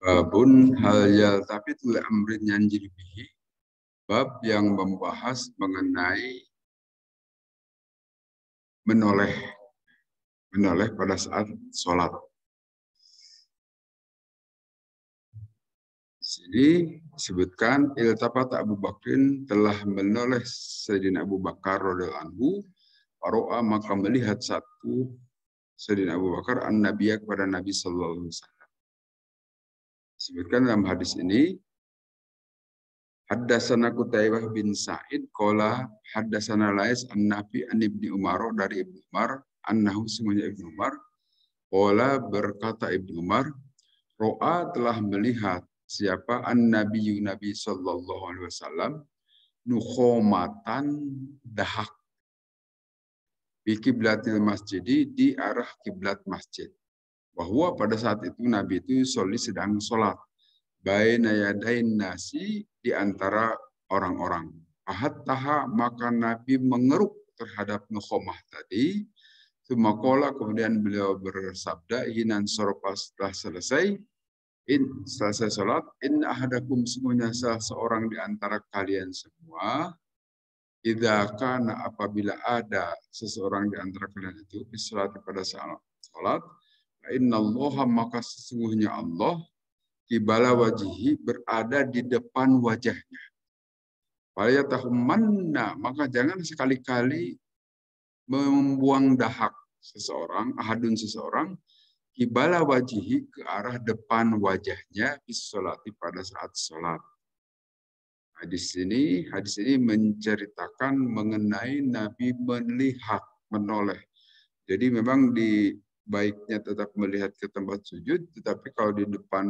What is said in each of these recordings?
Babun hal yaltafitu li amrin yanjil bihi. Bab yang membahas mengenai menoleh pada saat sholat. Di sini disebutkan iltafat Abu Bakrin telah menoleh Sayyidina Abu Bakar radhiyallahu anhu, faro'a maka melihat satu Sayyidina Abu Bakar an-Nabiya kepada Nabi sallallahu alaihi wasallam. Disebutkan dalam hadis ini, Haddasana Qutaibah bin Sa'id qala haddasana Lais an-Nafi an Ibnu Umar dari Ibnu Umar annahu semuanya Ibnu Umar qala berkata Ibnu Umar ro'a telah melihat siapa an-Nabiyyu Nabi sallallahu alaihi wasallam nukhomatan dahak di kiblatil masjid di arah kiblat masjid. Bahwa pada saat itu Nabi itu sedang sholat baina yadain nasi di antara orang-orang. Ahattaha maka Nabi mengeruk terhadap nukhomah tadi. Sumakola kemudian beliau bersabda hinan soropa setelah selesai sholat, in ahadakum semuanya salah seorang di antara kalian semua, idza kana apabila ada seseorang di antara kalian itu sholat pada saat sholat, innallaha maka sesungguhnya Allah kibala wajihi berada di depan wajahnya. Falyatahammanna maka jangan sekali-kali membuang dahak seseorang, ahadun seseorang, kibala wajihi ke arah depan wajahnya bisolati pada saat sholat. Hadis ini menceritakan mengenai Nabi melihat, menoleh. Jadi memang baiknya tetap melihat ke tempat sujud, tetapi kalau di depan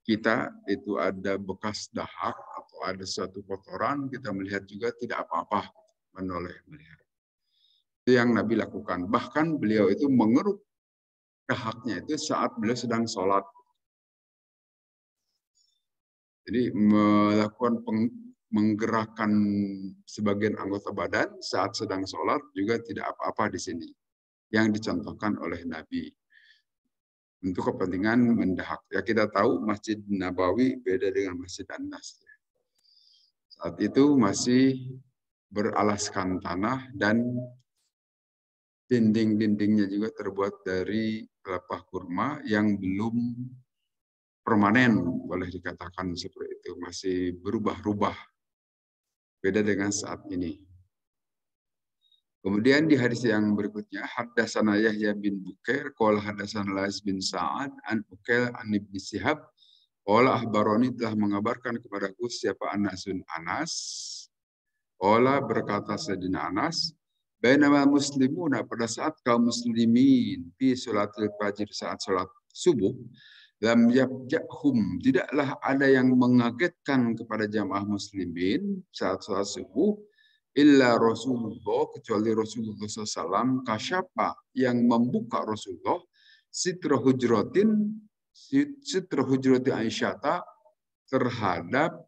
kita itu ada bekas dahak atau ada suatu kotoran, kita melihat juga tidak apa-apa menoleh melihat. Itu yang Nabi lakukan. Bahkan beliau itu mengeruk dahaknya itu saat beliau sedang sholat. Jadi melakukan menggerakkan sebagian anggota badan saat sedang sholat juga tidak apa-apa di sini. Yang dicontohkan oleh Nabi untuk kepentingan mendahak. Ya kita tahu Masjid Nabawi beda dengan Masjid An-Nas. Saat itu masih beralaskan tanah dan dinding-dindingnya juga terbuat dari pelepah kurma yang belum permanen, boleh dikatakan seperti itu, masih berubah-ubah. Beda dengan saat ini. Kemudian di hadis yang berikutnya, Haddasana Yahya bin Bukair, qala haddasana Lais bin Sa'ad, an Ukail an Ibn Shihab, qala ahbaroni telah mengabarkan kepadaku siapa Anasun Anas, qala berkata Sayyidina Anas, bainama muslimuna pada saat kaum muslimin fi sholatil fajr saat sholat subuh, lam yabja'hum tidaklah ada yang mengagetkan kepada jamaah muslimin saat sholat subuh illa Rasulullah kecuali Rasulullah SAW kasyapa yang membuka Rasulullah sitra hujrati Aisyah terhadap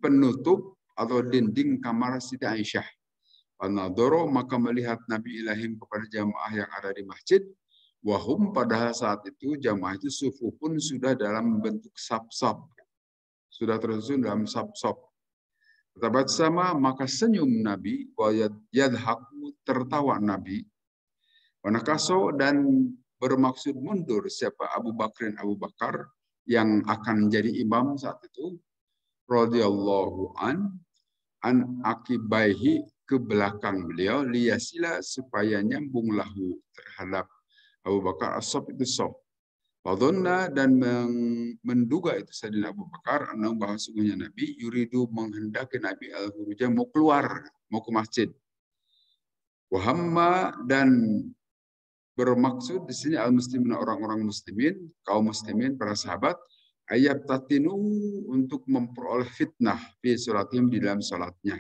penutup atau dinding kamar Siti Aisyah. Panadoro maka melihat Nabi Ilahim kepada jamaah yang ada di masjid. Wahum pada saat itu jamaah itu sufu pun sudah dalam bentuk sab-sab. Sudah tersusun dalam sab-sab. Ketabat sama maka senyum Nabi. Yadhaku tertawa Nabi. Wanakaso dan bermaksud mundur siapa Abu Bakar yang akan menjadi imam saat itu. Radhiyallahu an akibaihi ke belakang beliau liyasila supaya nyambung lahu terhadap Abu Bakar as-sob itu sob. Wadonna dan menduga itu Sayyidina Abu Bakar bahwa sungguhnya Nabi yuridu menghendaki Nabi al-Huruja mau keluar, mau ke masjid. Wahamma dan bermaksud di sini al-muslimin orang-orang muslimin, kaum muslimin para sahabat ayat tatinu untuk memperoleh fitnah fi sholatihim di dalam sholatnya.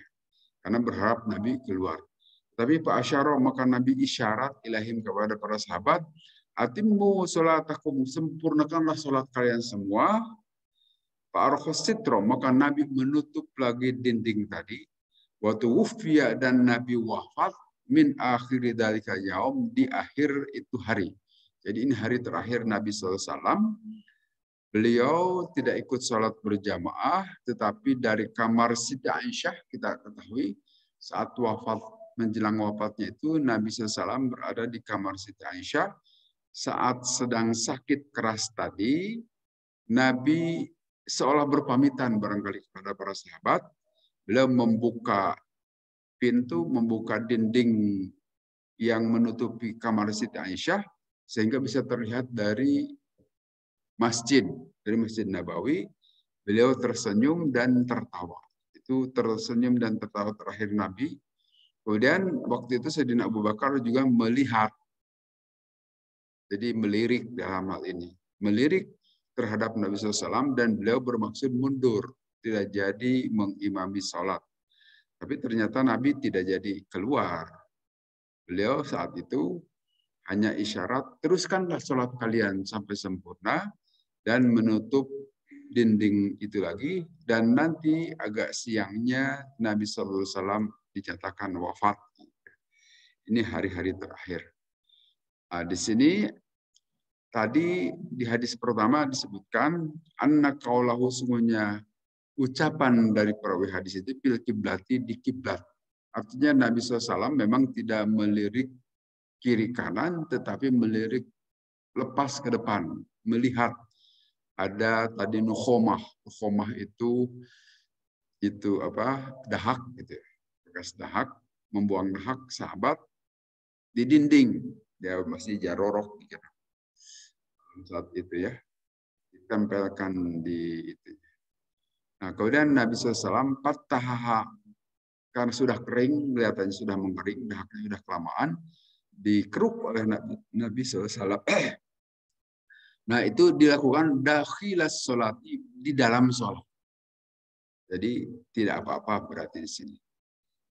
Karena berharap Nabi keluar. Tapi Pak Asyara maka Nabi isyarat ilahim kepada para sahabat, atimmu sholatakum, sempurnakanlah sholat kalian semua. Pak Arkhositro maka Nabi menutup lagi dinding tadi. Waktu wufia dan Nabi wafat min akhiri dalika yaum di akhir itu hari. Jadi ini hari terakhir Nabi SAW Beliau tidak ikut sholat berjamaah, tetapi dari kamar Siti Aisyah kita ketahui saat wafat menjelang wafatnya itu Nabi SAW berada di kamar Siti Aisyah saat sedang sakit keras tadi. Nabi seolah berpamitan barangkali kepada para sahabat. Beliau membuka pintu, membuka dinding yang menutupi kamar Siti Aisyah sehingga bisa terlihat dari Masjid Nabawi. Beliau tersenyum dan tertawa. Itu tersenyum dan tertawa terakhir Nabi. Kemudian waktu itu Sayyidina Abu Bakar juga melihat. Jadi melirik dalam hal ini. Melirik terhadap Nabi SAW dan beliau bermaksud mundur. Tidak jadi mengimami sholat. Tapi ternyata Nabi tidak jadi keluar. Beliau saat itu hanya isyarat, teruskanlah sholat kalian sampai sempurna dan menutup dinding itu lagi. Dan nanti agak siangnya Nabi SAW dinyatakan wafat. Ini hari-hari terakhir. Nah, di sini tadi di hadis pertama disebutkan anna qaulahu sungguhnya ucapan dari perawi hadis itu fil kiblati di kiblat. Artinya Nabi SAW memang tidak melirik kiri kanan, tetapi melirik lepas ke depan, melihat ada tadi nukhomah. Nukhomah itu apa? Dahak gitu. Bekas dahak, membuang dahak sahabat di dinding. Dia masih jarorok gitu. Saat itu ya, ditempelkan di itu. Nah, kemudian Nabi SAW fatahaha karena sudah kering, kelihatannya sudah mengering, dahaknya sudah kelamaan, dikeruk oleh Nabi SAW. Nah, itu dilakukan dakhilas sholat, di dalam sholat. Jadi tidak apa-apa berarti di sini.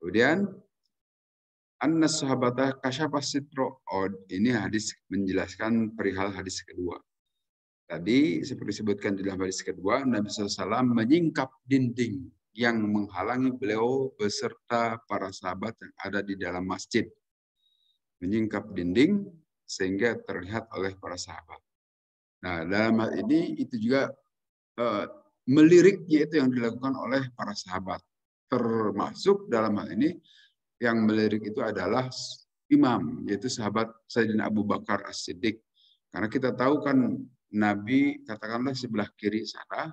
Kemudian anna sahabata kasyafa sitro. Oh, ini hadis menjelaskan perihal hadis kedua. Tadi seperti disebutkan di dalam hadis kedua, Nabi SAW menyingkap dinding yang menghalangi beliau beserta para sahabat yang ada di dalam masjid. Menyingkap dinding sehingga terlihat oleh para sahabat. Nah, dalam hal ini itu juga meliriknya itu yang dilakukan oleh para sahabat. Termasuk dalam hal ini yang melirik itu adalah imam, yaitu sahabat Sayyidina Abu Bakar As-Siddiq. Karena kita tahu kan Nabi katakanlah sebelah kiri sana,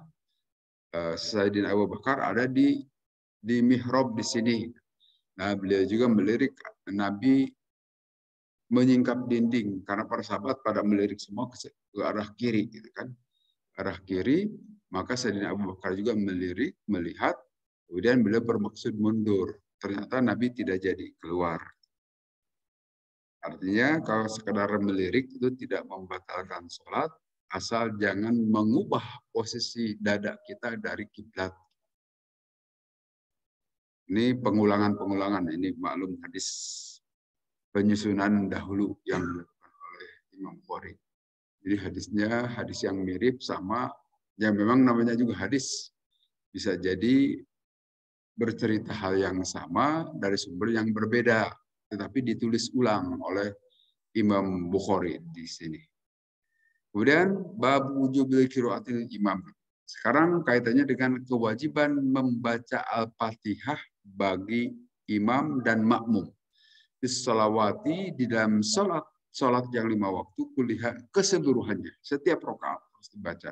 Sayyidina Abu Bakar ada di mihrab di sini. Nah, beliau juga melirik Nabi menyingkap dinding karena para sahabat pada melirik semua ke arah kiri gitu kan. Arah kiri, maka Sayyidina Abu Bakar juga melirik, melihat, kemudian beliau bermaksud mundur. Ternyata Nabi tidak jadi keluar. Artinya kalau sekedar melirik itu tidak membatalkan sholat, asal jangan mengubah posisi dada kita dari kiblat. Ini pengulangan-pengulangan, ini maklum hadis penyusunan dahulu yang dilakukan oleh Imam Bukhari. Jadi hadisnya hadis yang mirip sama, ya memang namanya juga hadis. Bisa jadi bercerita hal yang sama dari sumber yang berbeda, tetapi ditulis ulang oleh Imam Bukhari di sini. Kemudian bab wujubil qiraatil imam. Sekarang kaitannya dengan kewajiban membaca Al-Fatihah bagi imam dan makmum. Bisolawati di dalam salat yang 5 waktu kuliah keseluruhannya. Setiap rakaat harus dibaca.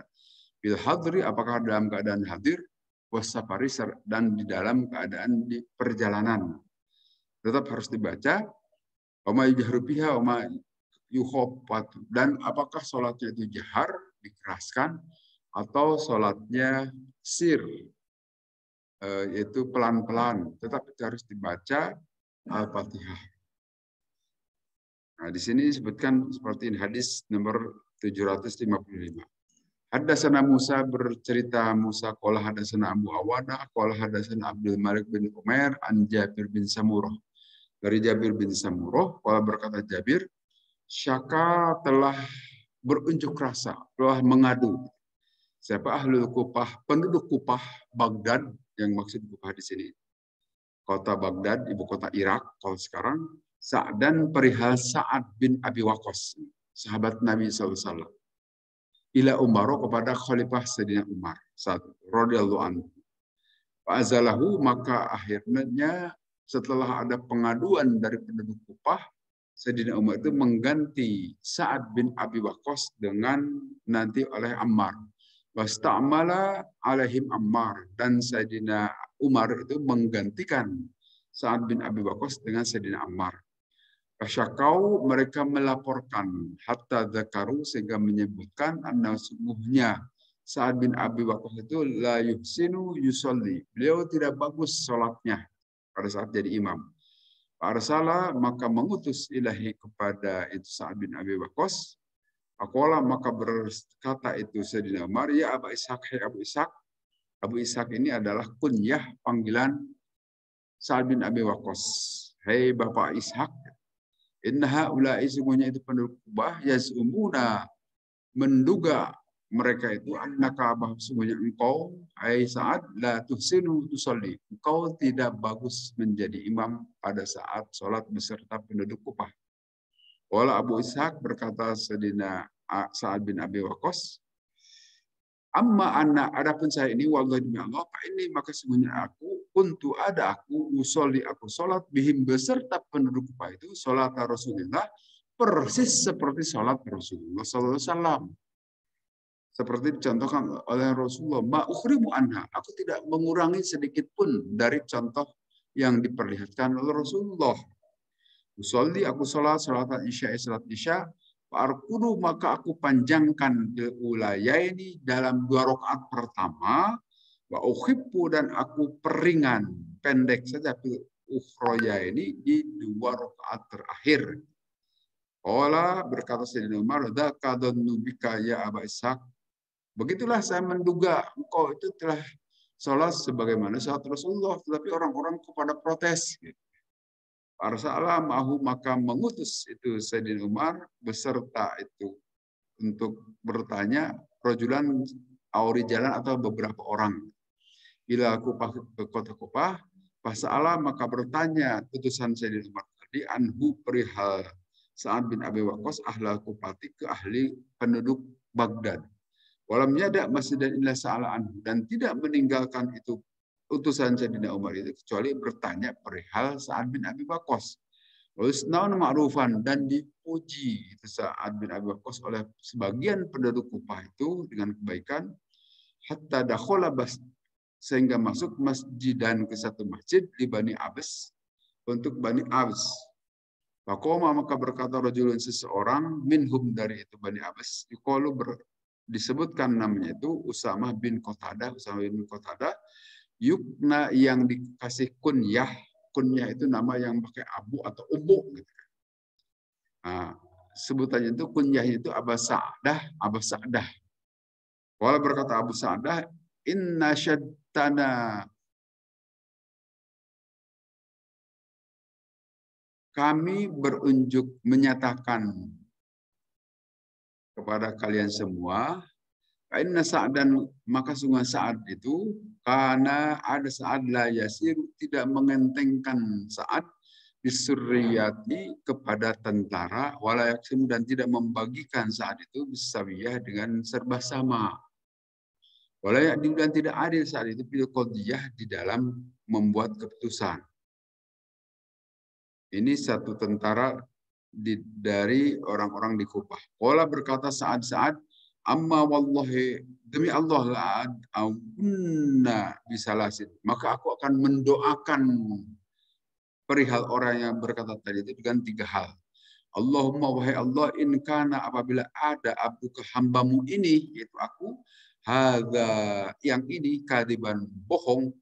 Bil hadri apakah dalam keadaan hadir, wasafari dan di dalam keadaan di perjalanan. Tetap harus dibaca. Wama yujahru biha wama yukhofat. Dan apakah sholatnya itu jahar, dikeraskan, atau sholatnya sir, yaitu pelan-pelan. Tetap harus dibaca Al-Fatihah. Nah, di sini disebutkan seperti ini, hadis nomor 755. Haddatsana Musa bercerita Musa qala haddatsana Abu Awana qala haddatsana Abdul Malik bin Umair an Jabir bin Samurah. Dari Jabir bin Samurah qala berkata Jabir, Syaka telah berunjuk rasa, telah mengadu. Siapa ahlul Kufah, penduduk Kufah Baghdad, yang maksud Kufah di sini. Kota Baghdad, ibu kota Irak kalau sekarang, dan perihal Sa'ad bin Abi Waqqas, sahabat Nabi SAW. ila Umar kepada Khalifah Sayyidina Umar satu radhiyallahu anhu. Fa'azalahu maka akhirnya setelah ada pengaduan dari penduduk Kufah, Sayyidina Umar itu mengganti Sa'ad bin Abi Waqqas dengan nanti oleh Ammar. Wasta'mala alaihim Ammar, dan Sayyidina Umar itu menggantikan Sa'ad bin Abi Waqqas dengan Sayyidina Ammar. Fasyakau mereka melaporkan hatta dzakaru sehingga menyebutkan anna sungguhnya Sa'ad bin Abi Waqqas itu la yuhsinu yusolli. Beliau tidak bagus sholatnya pada saat jadi imam. Arsala maka mengutus ilahi kepada itu Sa'ad bin Abi Waqqas. Aqala maka berkata itu Sayyidina Umar, ya Abu Ishaq, hai Abu Ishaq. Abu Ishaq ini adalah kunyah panggilan Sa'ad bin Abi Waqqas. Hai Bapak Ishaq, innaha ulai semuanya itu penduduk Kubah yazumuna menduga mereka itu annaka bahwa semuanya engkau hai Sa'ad la tuhsinu tusalli, engkau tidak bagus menjadi imam pada saat sholat beserta penduduk Kufah. Wala Abu Ishaq berkata Sayyidina Sa'ad bin Abi Waqqas, amma anna adapun saya ini wallahi demi Allah Pak ini maka semuanya aku usolli aku sholat bihim beserta penduduk Kufah itu sholat Rasulullah persis seperti sholat Rasulullah sallallahu alaihi wasallam. Seperti dicontohkan oleh Rasulullah, ma'ukhrimu anha, aku tidak mengurangi sedikit pun dari contoh yang diperlihatkan oleh Rasulullah. Usolli aku salat isya, fa'arkudu maka aku panjangkan ini dalam 2 rakaat pertama, wa ukhibbu dan aku peringan pendek saja ukhroya ini di 2 rakaat terakhir. Qala berkata Sayyidina Umar, dzaka dhannu bika ya Aba Ishaq. Begitulah saya menduga engkau itu telah sholat sebagaimana sholat Rasulullah, tetapi orang-orang kepada protes. Arsalah ma'hu maka mengutus itu Sayyidina Umar beserta itu untuk bertanya rojulan auri jalan atau beberapa orang. Bila Kufah ke kota Kufah, Fasa'ala maka bertanya putusan Sayyidina Umar tadi anhu perihal Sa'ad bin Abi Waqqas ahla Kufati ke ahli penduduk Baghdad. Walam yada masjidan illa sa'ala anhu, dan tidak meninggalkan itu utusan Sayyidina Umar itu kecuali bertanya perihal Sa'ad bin Abi Waqqas. Wasnaun ma'rufan, dan dipuji itu Sa'ad bin Abi Waqqas oleh sebagian penduduk Kufah itu dengan kebaikan hatta dakhala sehingga masuk masjid dan ke satu masjid di Bani Abs untuk Bani Abs. Faqoma maka berkata rajulun seseorang minhum dari itu Bani Abs yuqalu disebutkan namanya itu Usamah bin Qatadah, yukna yang dikasih kunyah itu nama yang pakai abu atau ubu gitu. Nah, sebutannya itu kunyahnya itu Abu Sa'dah. Wala berkata Abu Sa'dah, inna syaddana, kami berunjuk menyatakan kepada kalian semua, inna Sa'dan maka sungguh Sa'ad itu karena ada Sa'ad la yasir tidak mengentengkan Sa'ad bisurriyati kepada tentara wala yaksim dan tidak membagikan Sa'ad itu bisawiyah dengan serba sama. Wala yakdim dan tidak adil saat itu bil qadiyah di dalam membuat keputusan. Ini satu tentara dari orang-orang di Kufah. Qala berkata Sa'ad, amma wallahi demi Allah la aunna bisalasin, maka aku akan mendoakan perihal orang yang berkata tadi itu dengan 3 hal. Allahumma wahai Allah, in kana apabila ada abduka hambamu ini yaitu aku, hadza yang ini kadiban bohong,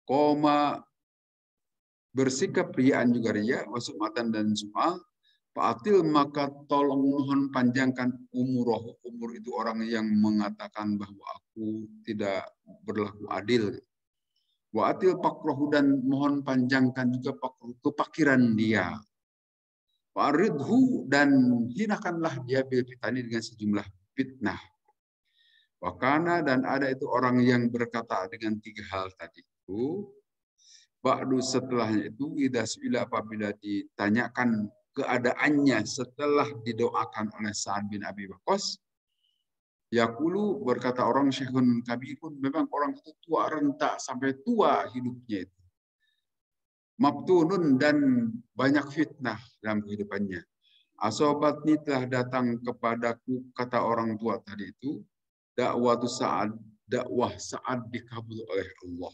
koma bersikap riaan juga ria, wasumatan dan sum'ah, fa'atil maka tolong mohon panjangkan umur itu orang yang mengatakan bahwa aku tidak berlaku adil. Wa'atil pakrohu dan mohon panjangkan juga kepakiran dia. Wa'aridhu dan hinakanlah dia bil fitani dengan sejumlah fitnah. Wakana dan ada itu orang yang berkata dengan 3 hal tadi itu. Ba'du setelahnya itu idza su'ila apabila ditanyakan keadaannya setelah didoakan oleh Sa'ad bin Abi Waqqas, Yaqulu, berkata orang, syekhun kabirun, memang orang itu tua renta sampai tua hidupnya itu. Mabtunun, dan banyak fitnah dalam kehidupannya. Asobatni, telah datang kepadaku, kata orang tua tadi itu, dakwah Sa'ad dikabul oleh Allah.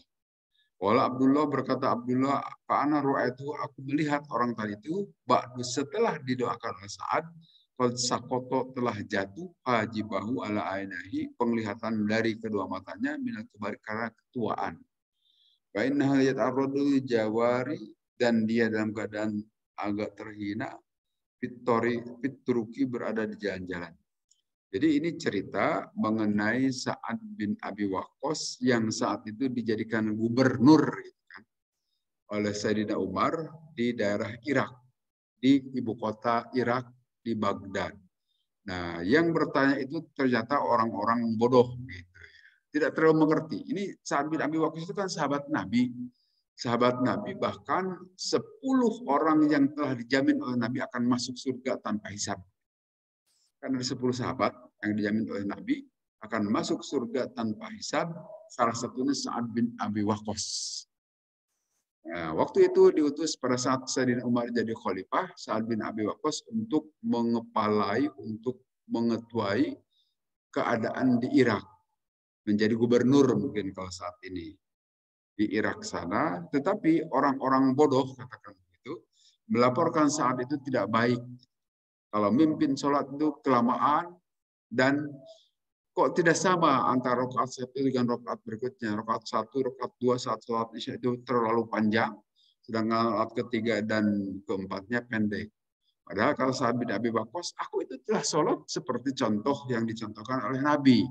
Wala Abdullah, berkata Abdullah, fa'ana ru'aitu, aku melihat orang tadi itu, ba'du, setelah didoakan oleh Sa'ad, qad sakoto, telah jatuh, hajibahu ala ainahi, penglihatan dari kedua matanya, minal kibari, karena ketuaan. Wa innaha yata'arradu jawari, dan dia dalam keadaan agak terhina, fituruki, berada di jalan-jalan. Jadi ini cerita mengenai Sa'ad bin Abi Waqqas yang saat itu dijadikan gubernur gitu kan, oleh Sayyidina Umar di daerah Irak, di ibu kota Irak, di Baghdad. Nah, yang bertanya itu ternyata orang-orang bodoh gitu, tidak terlalu mengerti. Ini Sa'ad bin Abi Waqqas itu kan sahabat Nabi. Sahabat Nabi, bahkan 10 orang yang telah dijamin oleh Nabi akan masuk surga tanpa hisab. Kan ada 10 sahabat yang dijamin oleh Nabi akan masuk surga tanpa hisab. Salah satunya Sa'ad bin Abi Waqqas. Nah, waktu itu diutus pada saat Sayyidina Umar jadi khalifah, Sa'ad bin Abi Waqqas untuk mengepalai, untuk mengetuai keadaan di Irak. Menjadi gubernur mungkin kalau saat ini. Di Irak sana, tetapi orang-orang bodoh, katakan begitu, melaporkan Sa'ad itu tidak baik. Kalau mimpin sholat itu kelamaan, dan kok tidak sama antara rakaat satu dengan rakaat berikutnya. Rakaat satu, rakaat dua saat sholat isya itu terlalu panjang, sedangkan rakaat ketiga dan keempatnya pendek. Padahal kalau Sa'ad bin Abi Waqqas, aku itu telah sholat seperti contoh yang dicontohkan oleh Nabi.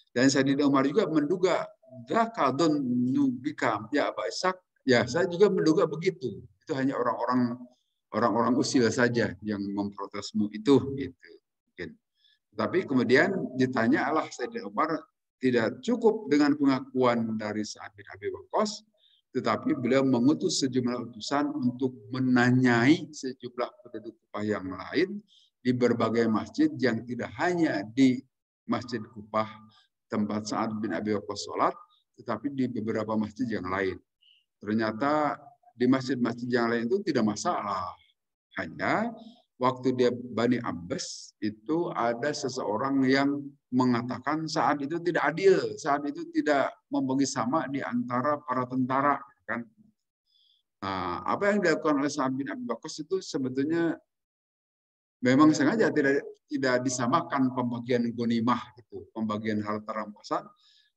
Dan Sayyidina Umar juga menduga, Zakadun nubika, ya Pak Ishak, ya saya juga menduga begitu. Itu hanya orang-orang usil saja yang memprotesmu itu, gitu. Mungkin. Tapi kemudian ditanya Allah Sayyidina Umar, tidak cukup dengan pengakuan dari Sa'ad bin Abi Waqqas, tetapi beliau mengutus sejumlah utusan untuk menanyai sejumlah penduduk Kufah yang lain di berbagai masjid yang tidak hanya di Masjid Kufah tempat Sa'ad bin Abi Waqqas sholat, tetapi di beberapa masjid yang lain. Ternyata di masjid-masjid yang lain itu tidak masalah. Hanya waktu dia Bani Abbas itu ada seseorang yang mengatakan saat itu tidak adil, saat itu tidak membagi sama di antara para tentara, kan? Nah, apa yang dilakukan oleh Sa'ad bin Abi Waqqas itu sebetulnya memang sengaja tidak disamakan pembagian ghanimah itu, pembagian harta rampasan,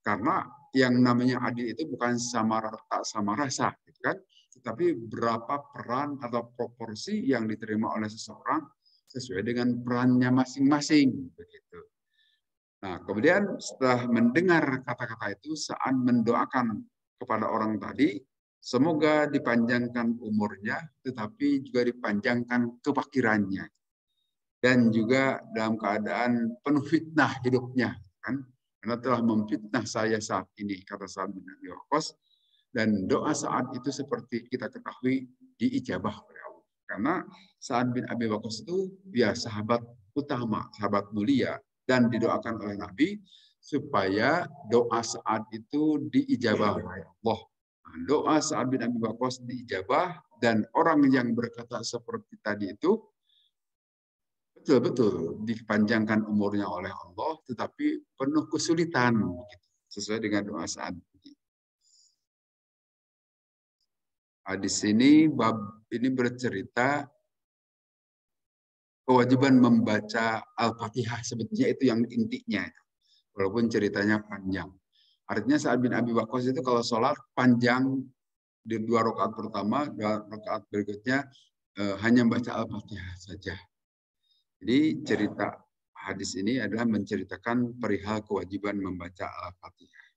karena yang namanya adil itu bukan sama rata sama rasa, gitu kan? Tetapi berapa peran atau proporsi yang diterima oleh seseorang sesuai dengan perannya masing-masing, begitu. Nah, kemudian setelah mendengar kata-kata itu, Sa'ad mendoakan kepada orang tadi, semoga dipanjangkan umurnya, tetapi juga dipanjangkan kefakirannya, dan juga dalam keadaan penuh fitnah hidupnya, kan? Karena telah memfitnah saya saat ini, kata Sa'ad bin Abi Waqqas. Dan doa Sa'ad itu seperti kita ketahui diijabah oleh Allah. Karena Sa'ad bin Abi Waqqas itu ya sahabat utama, sahabat mulia, dan didoakan oleh Nabi supaya doa Sa'ad itu diijabah oleh Allah. Nah, doa Sa'ad bin Abi Waqqas diijabah, dan orang yang berkata seperti tadi itu betul-betul dipanjangkan umurnya oleh Allah, tetapi penuh kesulitan, sesuai dengan doa Sa'ad. Di sini bab ini bercerita kewajiban membaca Al-Fatihah, sebetulnya itu yang intinya, walaupun ceritanya panjang. Artinya Sa'ad bin Abi Waqqas itu kalau sholat panjang di 2 rakaat pertama, 2 rakaat berikutnya hanya membaca Al-Fatihah saja. Jadi cerita hadis ini adalah menceritakan perihal kewajiban membaca Al-Fatihah.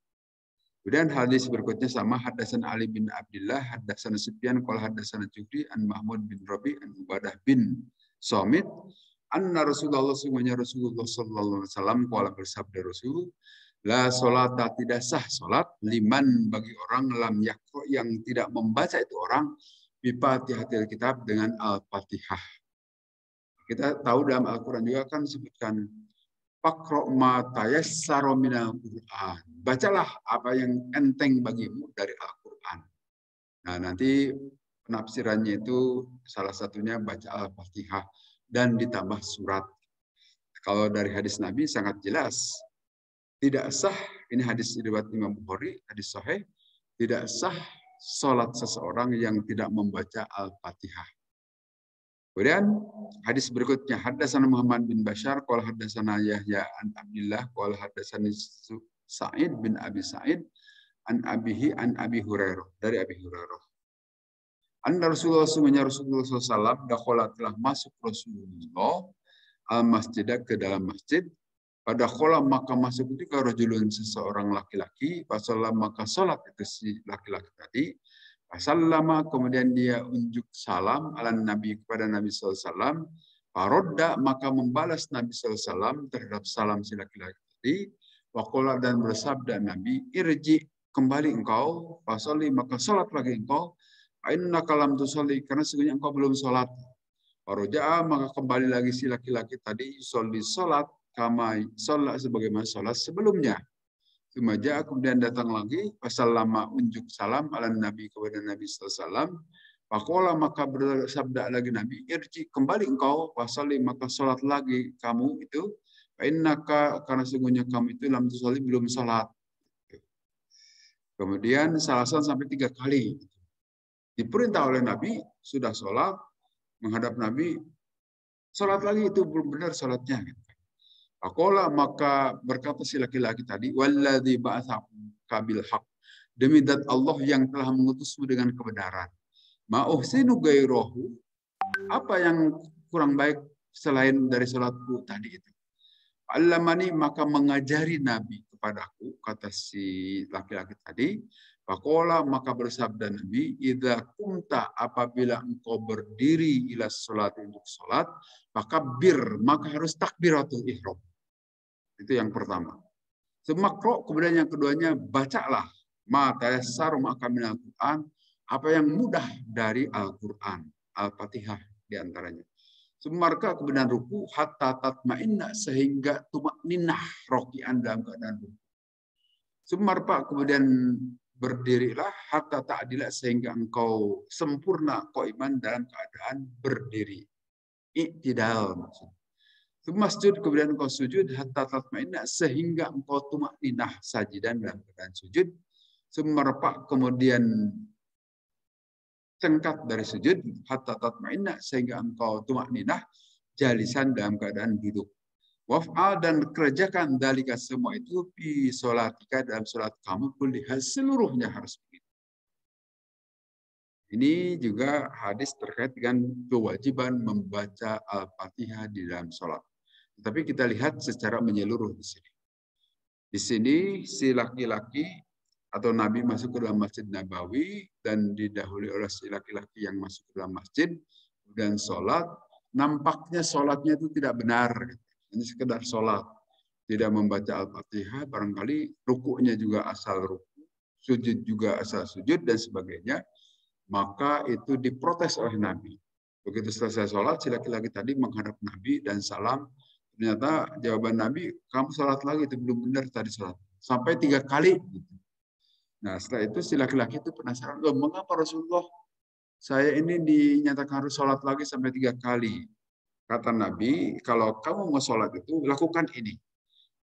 Kemudian hadis berikutnya sama, hadasan Ali bin Abdullah, hadasan Sufyan, qala hadasan Jufri an Mahmud bin Rabi an Ubadah bin Somit, anna Rasulullah, sungguhnya Rasulullah sallallahu alaihi wasallam, qala, bersabda Rasul, la salata, tidak sah salat, liman, bagi orang, lam yaqra, yang tidak membaca itu orang, bi Fatihatil kitab, dengan Al-Fatihah. Kita tahu dalam Al-Qur'an juga kan disebutkan Faqra' ma tayassara minal Qur'an. Bacalah apa yang enteng bagimu dari Al-Qur'an. Nah, nanti penafsirannya itu salah satunya baca Al-Fatihah dan ditambah surat. Kalau dari hadis Nabi sangat jelas, tidak sah, ini hadis riwayat Imam Bukhari, hadis sahih, tidak sah salat seseorang yang tidak membaca Al-Fatihah. Kemudian hadis berikutnya, haddatsana Muhammad bin Bashar qala haddatsana Yahya an Abdillah qala haddatsani Sa'id bin Abi Sa'id an abihi an Abi Hurairah, dari Abi Hurairah. Anna Rasulullah SAW dakhala, telah masuk Rasulullah al-masjid, ke dalam masjid. Pada kholam, maka masuk itu rajulun, seseorang laki-laki. Fasallam, maka salat itu si laki-laki tadi. Fasallama, kemudian dia unjuk salam ala Nabi, kepada Nabi SAW. Farodda, maka membalas Nabi SAW terhadap salam si laki-laki tadi. Waqala, dan bersabda Nabi, irji, kembali engkau. Fasalli, maka salat lagi engkau. Inna kalam tusalli, karena sesungguhnya engkau belum salat. Faroja'a, maka kembali lagi si laki-laki tadi, yusolli, salat kama sholat sebagaimana sholat sebelumnya. Kemudian kemudian datang lagi, wasallama, unjuk salam ala Nabi, kepada Nabi SAW. Faqala, maka bersabda lagi Nabi, irji, kembali engkau, wasalli, maka sholat lagi kamu itu. Fa'innaka, karena sesungguhnya kamu itu lam tusalli, belum sholat. Kemudian salasan sampai 3 kali. Diperintah oleh Nabi, sudah sholat, menghadap Nabi, sholat lagi, itu belum benar sholatnya. Faqala, maka berkata si laki-laki tadi, walladzi ba'atsaka bil haqq, demi zat Allah yang telah mengutusmu dengan kebenaran. Ma uhsinu gairahu, apa yang kurang baik selain dari salatku tadi itu. Allamani, maka mengajari Nabi kepadaku, kata si laki-laki tadi. Faqala, maka bersabda Nabi, idza kumta, apabila engkau berdiri ila salat, untuk salat, maka maka harus takbiratul ihram. Itu yang pertama. Semakro, kemudian yang keduanya, bacalah ma tayassar maka minal Qur'an, apa yang mudah dari Al-Qur'an, Al-Fatihah diantaranya. Semarka, kemudian ruku, hatta tatma'inna, sehingga tumakninah roki'an, dalam keadaan ruku. Semarpa, kemudian berdirilah, hatta ta'dila, sehingga engkau sempurna qaiman, dalam keadaan berdiri. Iktidal maksudnya. Masjud, kemudian engkau sujud, hatta tatma'inna, sehingga engkau tumakninah sajidan, dalam keadaan sujud. Semerpa, kemudian sengkat dari sujud, hatta tatma'inna, sehingga engkau tumakninah jalisan, dalam keadaan duduk. Waf'al, dan kerjakan dalika, semua itu fi sholatika, dalam sholat kamu, kulihat, seluruhnya harus begitu. Ini juga hadis terkait dengan kewajiban membaca Al-Fatihah di dalam sholat. Tapi kita lihat secara menyeluruh di sini. Di sini si laki-laki atau Nabi masuk ke dalam Masjid Nabawi dan didahului oleh si laki-laki yang masuk ke dalam masjid dan sholat. Nampaknya sholatnya itu tidak benar. Ini sekedar sholat. Tidak membaca Al-Fatihah, barangkali rukuknya juga asal ruku, sujud juga asal sujud, dan sebagainya. Maka itu diprotes oleh Nabi. Begitu selesai sholat, si laki-laki tadi menghadap Nabi dan salam. Ternyata jawaban Nabi, kamu sholat lagi, itu belum benar tadi sholat. Sampai 3 kali. Nah, setelah itu si laki-laki itu penasaran, loh, mengapa Rasulullah saya ini dinyatakan harus sholat lagi sampai 3 kali? Kata Nabi, kalau kamu mau sholat itu, lakukan ini.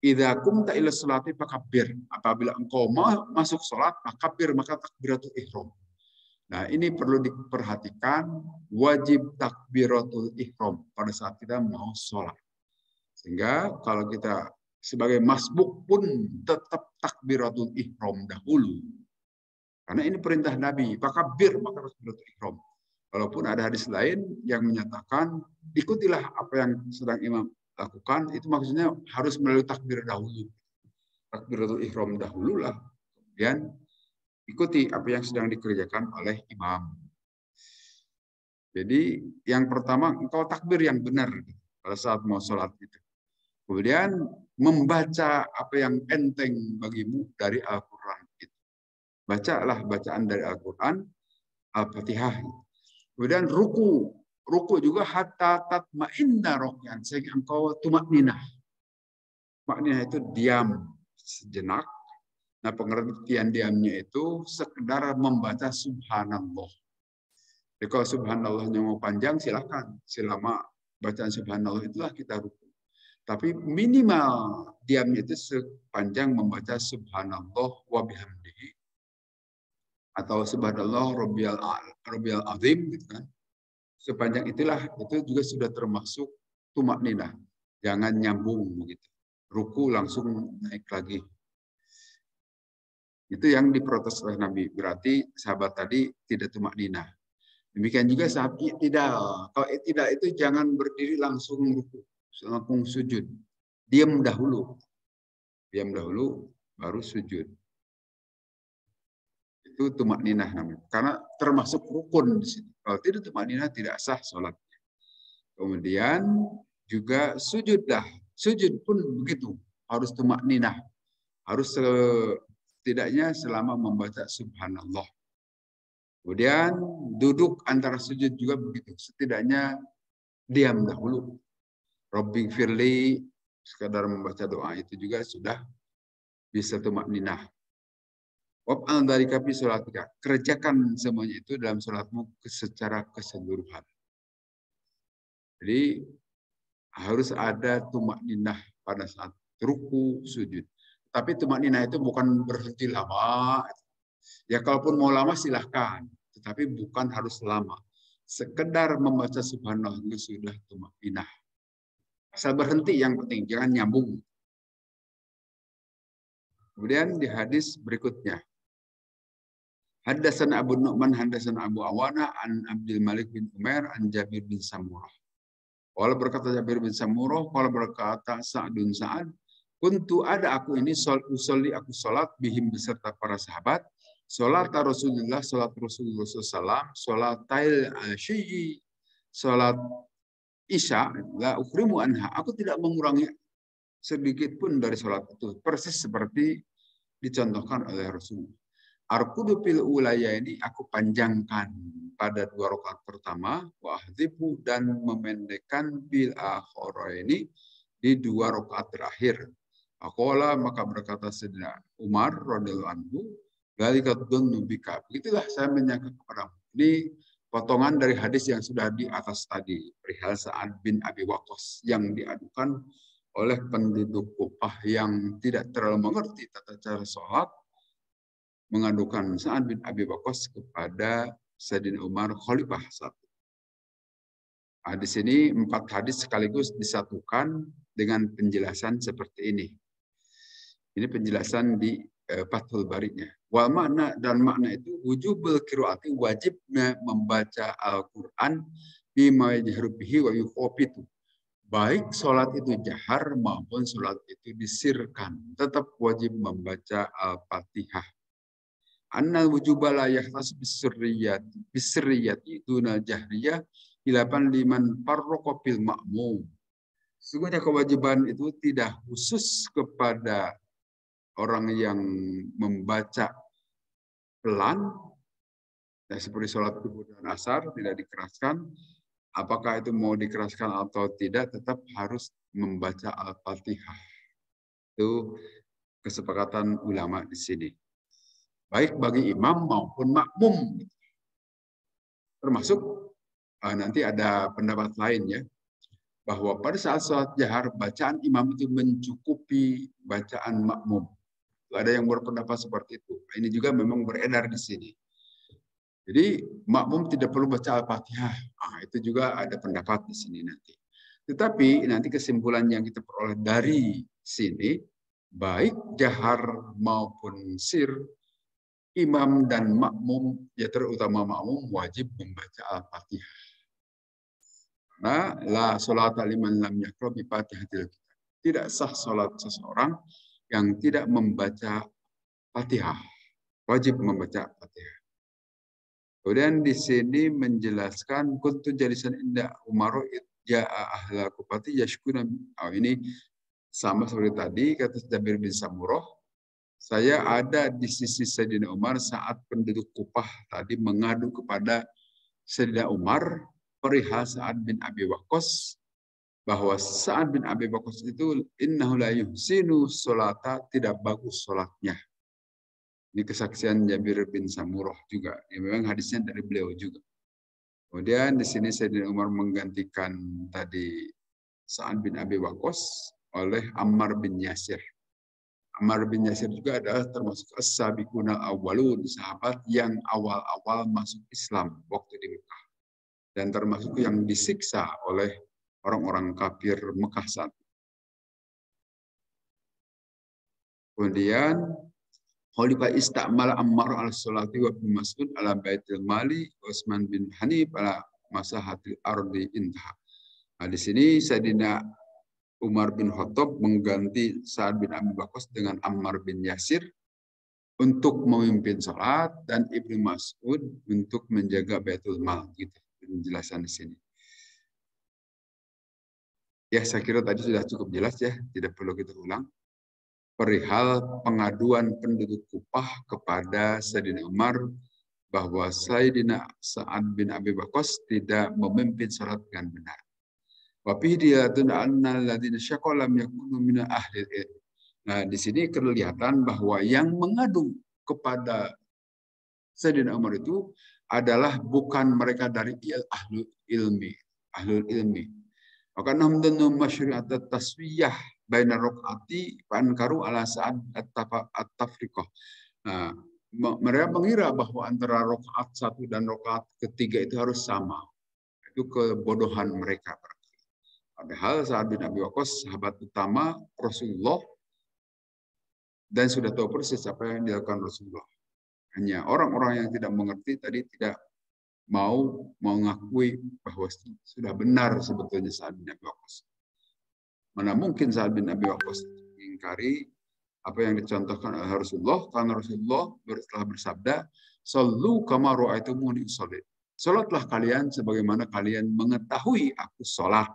Idza kumta ila sholati fakabbir. Apabila engkau mau masuk sholat, maka takbiratul ihram. Nah, ini perlu diperhatikan, wajib takbiratul ihram pada saat kita mau sholat. Sehingga kalau kita sebagai masbuk pun tetap takbiratul ihram dahulu. Karena ini perintah Nabi, fakabbir, maka harus takbiratul ihram. Walaupun ada hadis lain yang menyatakan, ikutilah apa yang sedang imam lakukan, itu maksudnya harus melalui takbir dahulu. Takbiratul ihram dahululah, kemudian ikuti apa yang sedang dikerjakan oleh imam. Jadi yang pertama, engkau takbir yang benar pada saat mau sholat itu. Kemudian membaca apa yang enteng bagimu dari Al-Quran. Bacalah bacaan dari Al-Quran, Al-Fatihah. Kemudian ruku. Ruku juga hatta tatma'inna rokyan, sehingga engkau tumakninah. maknanya itu diam sejenak. Nah, pengertian diamnya itu sekedar membaca subhanallah. Jadi kalau subhanallahnya mau panjang silahkan. Selama bacaan subhanallah itulah kita ruku. Tapi minimal diamnya itu sepanjang membaca subhanallah wa bihamdihi atau subhanallah rabbiyal azim gitu kan. Sepanjang itulah itu juga sudah termasuk tumak ninah. Jangan nyambung begitu. Ruku langsung naik lagi. Itu yang diprotes oleh Nabi. Berarti sahabat tadi tidak tumak ninah. Demikian juga saat i'tidal. Kalau i'tidal itu jangan berdiri langsung ruku, langsung sujud. Diam dahulu. Diam dahulu baru sujud. Itu tumak ninah namanya. Karena termasuk rukun di sini. Kalau tidak tumak ninah tidak sah sholat. Kemudian juga sujudlah. Sujud pun begitu. Harus tumak ninah. Harus setidaknya selama membaca subhanallah. Kemudian duduk antara sujud juga begitu. Setidaknya diam dahulu. Rabbi firli, sekadar membaca doa itu juga sudah bisa tumak ninah. Wab'al dari kapi sholatika. Kerjakan semuanya itu dalam sholatmu secara keseluruhan. Jadi harus ada tumak ninah pada saat ruku sujud. Tapi tumak ninah itu bukan berhenti lama. Ya kalaupun mau lama silahkan. Tetapi bukan harus lama. Sekedar membaca subhanallah itu sudah tumak ninah. Asal berhenti yang penting, jangan nyambung. Kemudian di hadis berikutnya. Haddatsana Abu Nu'man, haddatsana Abu Awana, an Abdul Malik bin Umair, an Jabir bin Samurah. Qala berkata Jabir bin Samurah, qala berkata Sa'dun Sa'ad, kuntu ada aku ini usolli aku salat bihim beserta para sahabat. Salat Rasulullah SAW, salat tail asyi, salat Isya, la ukrimu anha. Aku tidak mengurangi sedikit pun dari salat itu. Persis seperti dicontohkan oleh Rasulullah. Arkudu fil ulaya ini aku panjangkan pada 2 rakaat pertama, wa ahdzibu dan memendekkan bil akhara ini di 2 rakaat terakhir. Aqala maka berkata Sayyidina Umar radhiyallahu anhu, "Dzalika dzunnu bika." Begitulah saya menyangka kepadamu. Ini potongan dari hadis yang sudah di atas tadi, perihal Sa'ad bin Abi Waqqas yang diadukan oleh penduduk Kufah yang tidak terlalu mengerti tata cara sholat, mengadukan Sa'ad bin Abi Waqqas kepada Sayyidina Umar Khalifah satu. Di sini 4 hadis sekaligus disatukan dengan penjelasan seperti ini. Ini penjelasan di Fathul Bari-nya. Wal makna dan makna itu wujubul qiraati wajibnya membaca Al-Qur'an bima yajharu bihi wa yukhfitu. Baik sholat itu jahar maupun sholat itu disirkan, tetap wajib membaca Al-Fatihah. Anna wujuba la yahtas bisirriyati dunal jahriyah ilapan liman farraqa bil ma'mum. Sesungguhnya kewajiban itu tidak khusus kepada orang yang membaca pelan, ya, seperti sholat subuh dan asar tidak dikeraskan. Apakah itu mau dikeraskan atau tidak, tetap harus membaca Al-Fatihah. Itu kesepakatan ulama di sini. Baik bagi imam maupun makmum. Termasuk nanti ada pendapat lain ya, bahwa pada saat sholat jahar bacaan imam itu mencukupi bacaan makmum. Ada yang berpendapat seperti itu. Ini juga memang beredar di sini. Jadi makmum tidak perlu baca Al-Fatihah. Itu juga ada pendapat di sini nanti. Tetapi nanti kesimpulan yang kita peroleh dari sini, baik jahar maupun sir, imam dan makmum, ya terutama makmum, wajib membaca Al-Fatihah. Nah, la sholata liman lam yaqra bi Fatihatil kitab. Tidak sah sholat seseorang yang tidak membaca Fatihah. Wajib membaca Fatihah. Kemudian di sini menjelaskan kuntu jalisan inda Umar ja'a ahla Kufati yashkuna. Ini sama seperti tadi kata Jabir bin Samurah. Saya ada di sisi Sayyidina Umar saat penduduk Kufah tadi mengadu kepada Sayyidina Umar perihal Sa'ad bin Abi Waqqas bahwa Sa'ad bin Abi Waqqas itu innahu la yuhsinu sholata, tidak bagus sholatnya. Ini kesaksian Jabir bin Samurah juga. Ya, memang hadisnya dari beliau juga. Kemudian di sini Sayyidina Umar menggantikan tadi Sa'ad bin Abi Waqqas oleh Ammar bin Yasir. Ammar bin Yasir juga adalah termasuk as-sabiquna awwalun, sahabat yang awal-awal masuk Islam waktu di Mekah. Dan termasuk yang disiksa oleh orang-orang kafir Mekah saat itu. Kemudian Khalifah istamala Ammar al-Salati wa bin Mas'ud ala baitil mali, Utsman bin Hanif ala masahatil ardi intaha. Nah, di sini Sayyidina Umar bin Khattab mengganti Sa'ad bin Abi Waqqas dengan Ammar bin Yasir untuk memimpin sholat dan Ibnu Mas'ud untuk menjaga Baitul Mal, gitu penjelasan di sini. Ya, saya kira tadi sudah cukup jelas ya, tidak perlu kita ulang. Perihal pengaduan penduduk Kufah kepada Sayyidina Umar bahwa Sayyidina Sa'ad bin Abi Waqqas tidak memimpin sholat dengan benar. Nah, di sini kelihatan bahwa yang mengadu kepada Sayyidina Umar itu adalah bukan mereka dari ahlul ilmi. Maka namdanu masyri'at taswiyah baina rakaati fa ankaru ala Sa'ad at-tafriqah. Nah, mereka mengira bahwa antara rakaat 1 dan rakaat ketiga itu harus sama. Itu kebodohan mereka. Padahal Sa'ad bin Abi Waqqas sahabat utama Rasulullah dan sudah tahu persis apa yang dilakukan Rasulullah. Hanya orang-orang yang tidak mengerti tadi tidak mau mengakui bahwa sudah benar sebetulnya Sa'ad bin Abi Waqqas. Mana mungkin Sa'ad bin Abi Waqqas mengingkari apa yang dicontohkan oleh Rasulullah, karena Rasulullah telah bersabda, "Shallu kama ra'aitumuni usolli." Salatlah kalian sebagaimana kalian mengetahui aku salat.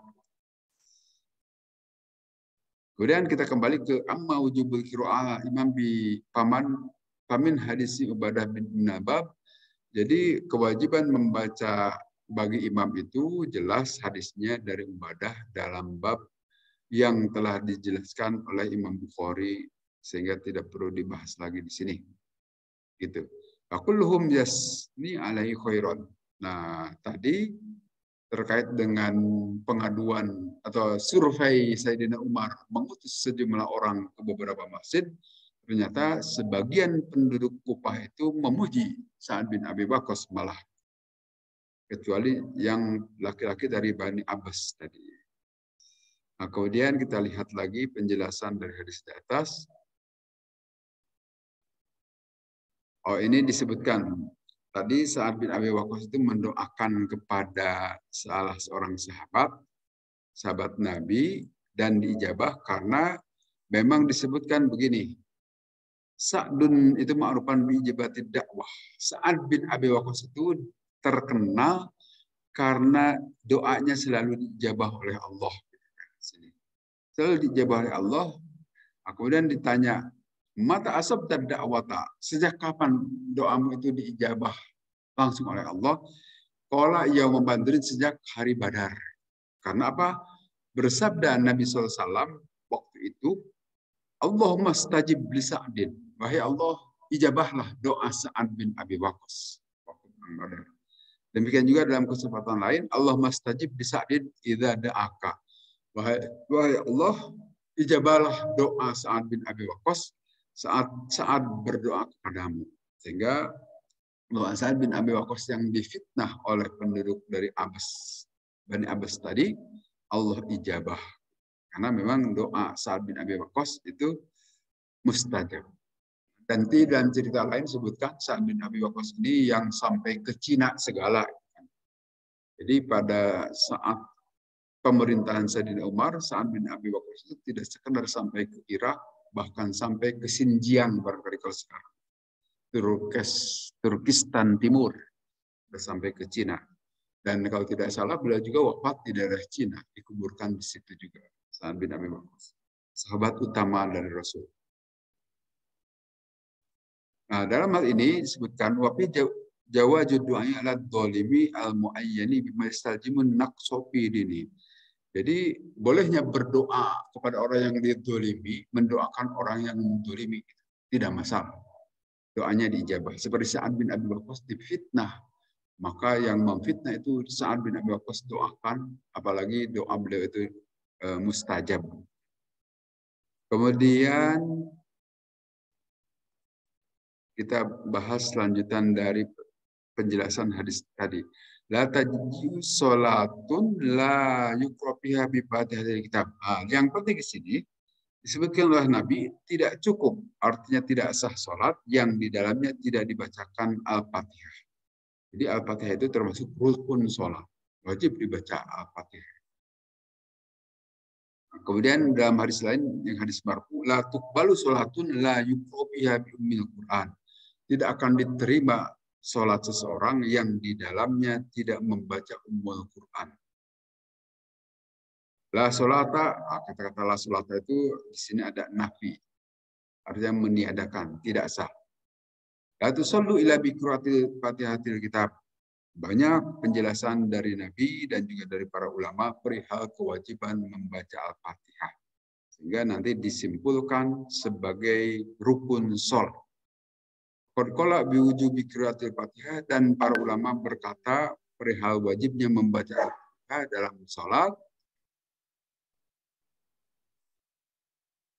Kemudian kita kembali ke amma wujubul qiraah imam bi pamin hadisi Ubadah bin Nabab. Jadi kewajiban membaca bagi imam itu jelas hadisnya dari Ubadah dalam bab yang telah dijelaskan oleh Imam Bukhari sehingga tidak perlu dibahas lagi di sini. Gitu. Kulluhum yasni alaihi khairan. Nah, tadi terkait dengan pengaduan atau survei Sayyidina Umar mengutus sejumlah orang ke beberapa masjid, ternyata sebagian penduduk Kufah itu memuji Sa'ad bin Abi Waqqas malah. Kecuali yang laki-laki dari Bani Abbas tadi. Nah, kemudian kita lihat lagi penjelasan dari hadis di atas. Oh, ini disebutkan. Tadi Sa'ad bin Abi Waqqas itu mendoakan kepada salah seorang sahabat Nabi, dan diijabah karena memang disebutkan begini. Sa'dun itu ma'rufan bi ijabati dakwah. Sa'ad bin Abi Waqqas itu terkenal karena doanya selalu diijabah oleh Allah. Selalu diijabah oleh Allah. Kemudian ditanya, mata asab dan dakwata, sejak kapan doamu itu diijabah langsung oleh Allah? Qala yaum Badrin, sejak hari Badar. Karena apa? Bersabda Nabi SAW waktu itu, Allahumma stajib li Sa'din. Wahai Allah, ijabahlah doa Sa'ad bin Abi Waqqas. Demikian juga dalam kesempatan lain, Allahumma stajib li Sa'din idza da'aka. Wahai Allah, ijabahlah doa Sa'ad bin Abi Waqqas saat berdoa kepadamu. Sehingga doa Sa'ad bin Abi Waqqas yang difitnah oleh penduduk dari Bani Abbas tadi, Allah ijabah. Karena memang doa Sa'ad bin Abi Waqqas itu mustajab. Dan dalam cerita lain sebutkan Sa'ad bin Abi Waqqas ini yang sampai ke Cina segala. Jadi pada saat pemerintahan Sayyidina Umar, Sa'ad bin Abi Waqqas itu tidak sekedar sampai ke Irak, bahkan sampai ke Xinjiang barangkali kalau sekarang. Turkistan Timur, sampai ke Cina. Dan kalau tidak salah, beliau juga wafat di daerah Cina, dikuburkan di situ juga. Sa'ad bin Abi Waqqas, sahabat utama dari Rasul. Nah, dalam hal ini disebutkan wafi jawaju doanya ala dzalimi al muayyani bima yastaljimun naqsu fi dini. Jadi bolehnya berdoa kepada orang yang dizalimi, mendoakan orang yang menzalimi, tidak masalah. Doanya diijabah. Seperti Sa'ad bin Abi Waqqas difitnah, maka yang memfitnah itu Sa'ad bin Abi Waqqas doakan, apalagi doa beliau itu mustajab. Kemudian kita bahas lanjutan dari penjelasan hadis tadi. La tajju salatun la yuqra fiha bi Fatihatil kitab. Yang penting di sini disebutkan oleh Nabi tidak cukup, artinya tidak sah salat yang di dalamnya tidak dibacakan Al-Fatihah. Jadi Al-Fatihah itu termasuk rukun salat. Wajib dibaca Al-Fatihah. Kemudian dalam hadis lain, yang hadis marfu, la tuqbalu salatun la yuqra fiha bi ummil Qur'an. Tidak akan diterima sholat seseorang yang di dalamnya tidak membaca Ummul Quran. La sholata, kata-kata la sholata itu di sini ada nafi, artinya meniadakan, tidak sah. La tusallu ila bi qiraatil Fatihatil kitab. Banyak penjelasan dari Nabi dan juga dari para ulama perihal kewajiban membaca Al-Fatihah. Sehingga nanti disimpulkan sebagai rukun sholat. Qala biwujubi qiraatil Fatihah, dan para ulama berkata perihal wajibnya membaca Al-Fatihah dalam salat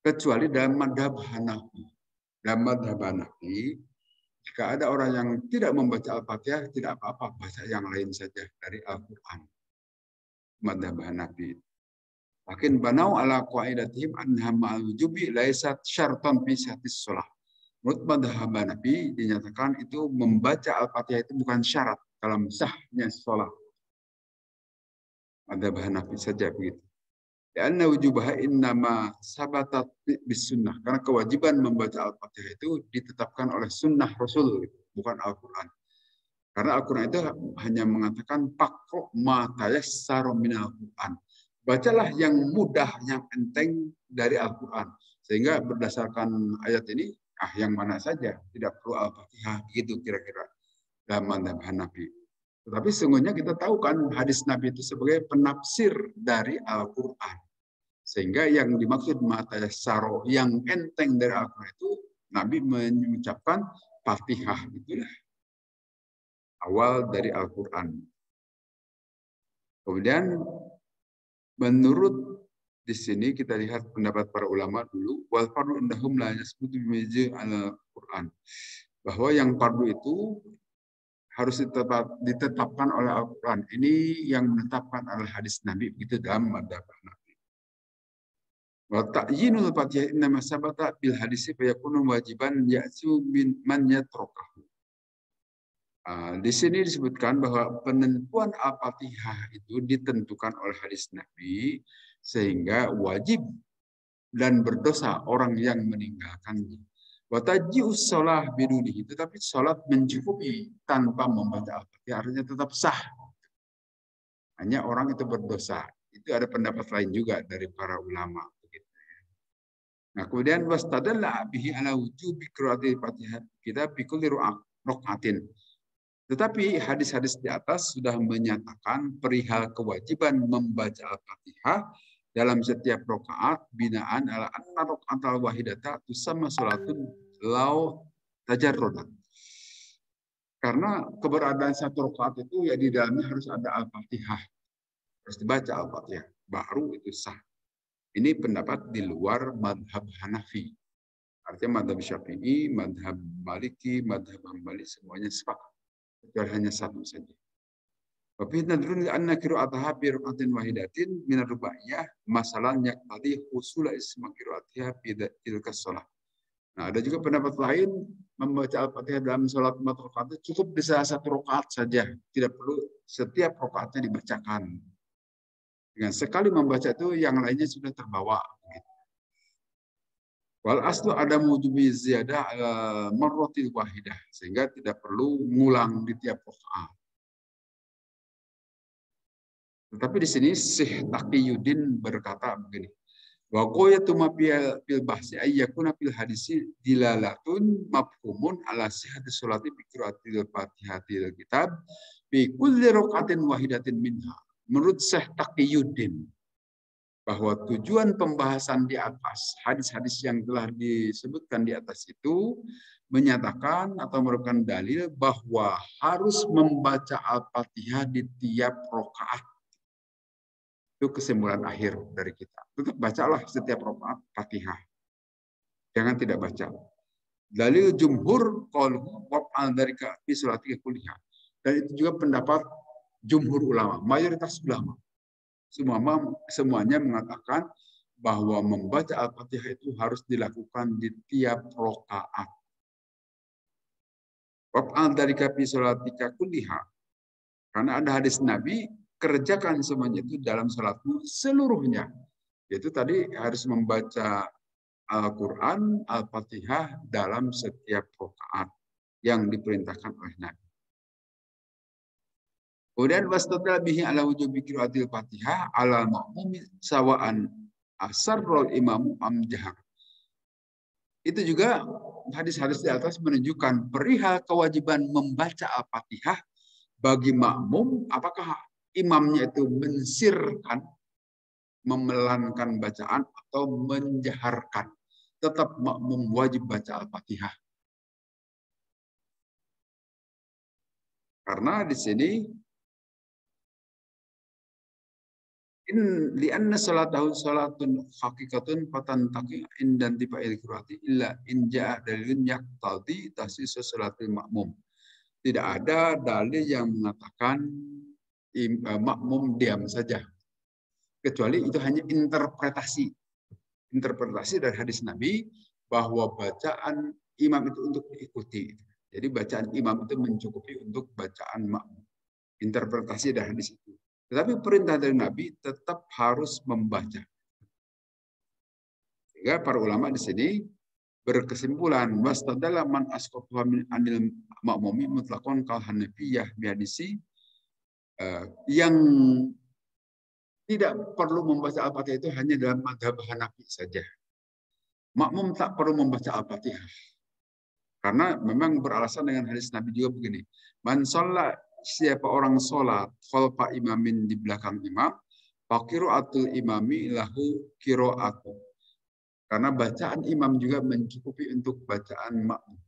kecuali dalam madhab Hanafi. Dalam madhab Hanafi, jika ada orang yang tidak membaca Al-Fatihah, tidak apa-apa, baca yang lain saja dari Al-Quran. Madhab Hanafi. Lakin banau ala qaidatihim anha ma'al wujubi laisat syartan fi sihhatis shalah. Menurut madhab Hanafi dinyatakan itu membaca Al-Fatihah itu bukan syarat dalam sahnya sholat. Madhab Hanafi saja begitu. Karena wujubaha innama sabatat bis sunnah. Karena kewajiban membaca Al-Fatihah itu ditetapkan oleh sunnah Rasul, bukan Al-Quran. Karena Al-Quran itu hanya mengatakan pakro ma tayassara minal Quran. Bacalah yang mudah, yang enteng dari Al-Quran. Sehingga berdasarkan ayat ini, yang mana saja, tidak perlu Al-Fatihah, begitu kira-kira dalam madhab Hanafi. Tetapi sesungguhnya kita tahu kan hadis Nabi itu sebagai penafsir dari Al-Quran. Sehingga yang dimaksud matayassaro, yang enteng dari Al-Quran itu, Nabi mengucapkan Fatihah, itulah awal dari Al-Quran. Kemudian menurut di sini kita lihat pendapat para ulama dulu, wal fardu indahum la yasbutu bimajzi al-Quran. Bahwa yang fardu itu harus ditetapkan oleh Al-Quran. Ini yang menetapkan oleh hadis Nabi, begitu dalam madhab Nabi. Wa ta'yinul Fatihah innama sabata bil hadisi fa yakunu wajiban ya'su min man yatrakahu. Di sini disebutkan bahwa penentuan Al-Fatihah itu ditentukan oleh hadis Nabi, sehingga wajib dan berdosa orang yang meninggalkannya. Wataji'us sholah bidulihi, tetapi sholat mencukupi tanpa membaca Al-Fatihah, artinya tetap sah. Hanya orang itu berdosa. Itu ada pendapat lain juga dari para ulama. Nah, kemudian wastadalla bihi ala wujubi qiraatil Fatihah kita bi kulli raka'atin. Tetapi hadis-hadis di atas sudah menyatakan perihal kewajiban membaca Al-Fatihah dalam setiap rakaat binaan ala anna raka'atal wahidata tusamma salatun law tajarrudan. Karena keberadaan satu rakaat itu ya di dalamnya harus ada Al-Fatihah. Harus dibaca Al-Fatihah, baru itu sah. Ini pendapat di luar madhab Hanafi. Artinya madhab Syafi'i, madhab Maliki, madhab Hambali semuanya sepakat. Kecuali hanya satu saja. Tapi nadrun anna qira'ataha bi rak'atin wahidatin min ar-rubaiyah masalan yaqtadi husul isma qira'atiha fi tilka shalah. Nah, ada juga pendapat lain membaca Al-Fatihah dalam salat 4 rakaat cukup bisa 1 rakaat saja, tidak perlu setiap rakaatnya dibacakan. Dengan sekali membaca itu yang lainnya sudah terbawa. Wal aslu ada wujubi ziyadah marratil wahidah, sehingga tidak perlu ngulang di tiap rakaat. Tetapi di sini Syekh Taqiyuddin berkata begini, wa qayatu ma fil bahsi ayyakuna fil hadisi dilalatun mafhumun ala sihhati sholati bi qiraatil Fatihatil kitab bi kulli rakaatin wahidatin minha. Menurut Syekh Taqiyuddin, bahwa tujuan pembahasan di atas, hadis-hadis yang telah disebutkan di atas itu, menyatakan atau merupakan dalil bahwa harus membaca Al-Fatihah di tiap rakaat. Itu kesimpulan akhir dari kita. Tetap bacalah setiap rakaat Fatihah. Jangan tidak baca. Dalil jumhur qauluhu waf'al dzalika fi sholatika kulliha. Dan itu juga pendapat jumhur ulama, mayoritas ulama. Semuanya mengatakan bahwa membaca Al-Fatihah itu harus dilakukan di tiap rakaat. Waf'al dzalika fi sholatika kulliha. Karena ada hadis Nabi, kerjakan semuanya itu dalam salatmu seluruhnya. Yaitu tadi harus membaca Al-Quran, Al-Fatihah dalam setiap rakaat yang diperintahkan oleh Nabi. Kemudian wastadalla bihi ala wujubi qiraatil Fatihah ala ma'mum sawa'an asarrul imamu am jahar. Itu juga hadis-hadis di atas menunjukkan perihal kewajiban membaca Al-Fatihah bagi makmum, apakah imamnya itu mensirkan, memelankan bacaan atau menjaharkan. Tetap makmum wajib baca Al-Fatihah. Karena di sini lianna salatahu salatun haqiqatun fatantaqi indan tifail qiraati illa in jaa dalilun yaqtadi tahsis salatul makmum. Tidak ada dalil yang mengatakan makmum diam saja. Kecuali itu hanya interpretasi. Interpretasi dari hadis Nabi bahwa bacaan imam itu untuk diikuti. Jadi bacaan imam itu mencukupi untuk bacaan makmum. Interpretasi dari hadis itu. Tetapi perintah dari Nabi tetap harus membaca. Sehingga para ulama di sini berkesimpulan wastadalla man asqata min anil ma'mumi mutlaqan kal hanafiyah bihadisi yang tidak perlu membaca Al-Fatihah itu hanya dalam mazhab Hanafi saja. Makmum tak perlu membaca Al-Fatihah. Karena memang beralasan dengan hadis Nabi juga begini. Man sholat, siapa orang sholat khalfa imamin di belakang imam, faqiraatul imami lahu qiraatu. Karena bacaan imam juga mencukupi untuk bacaan makmum.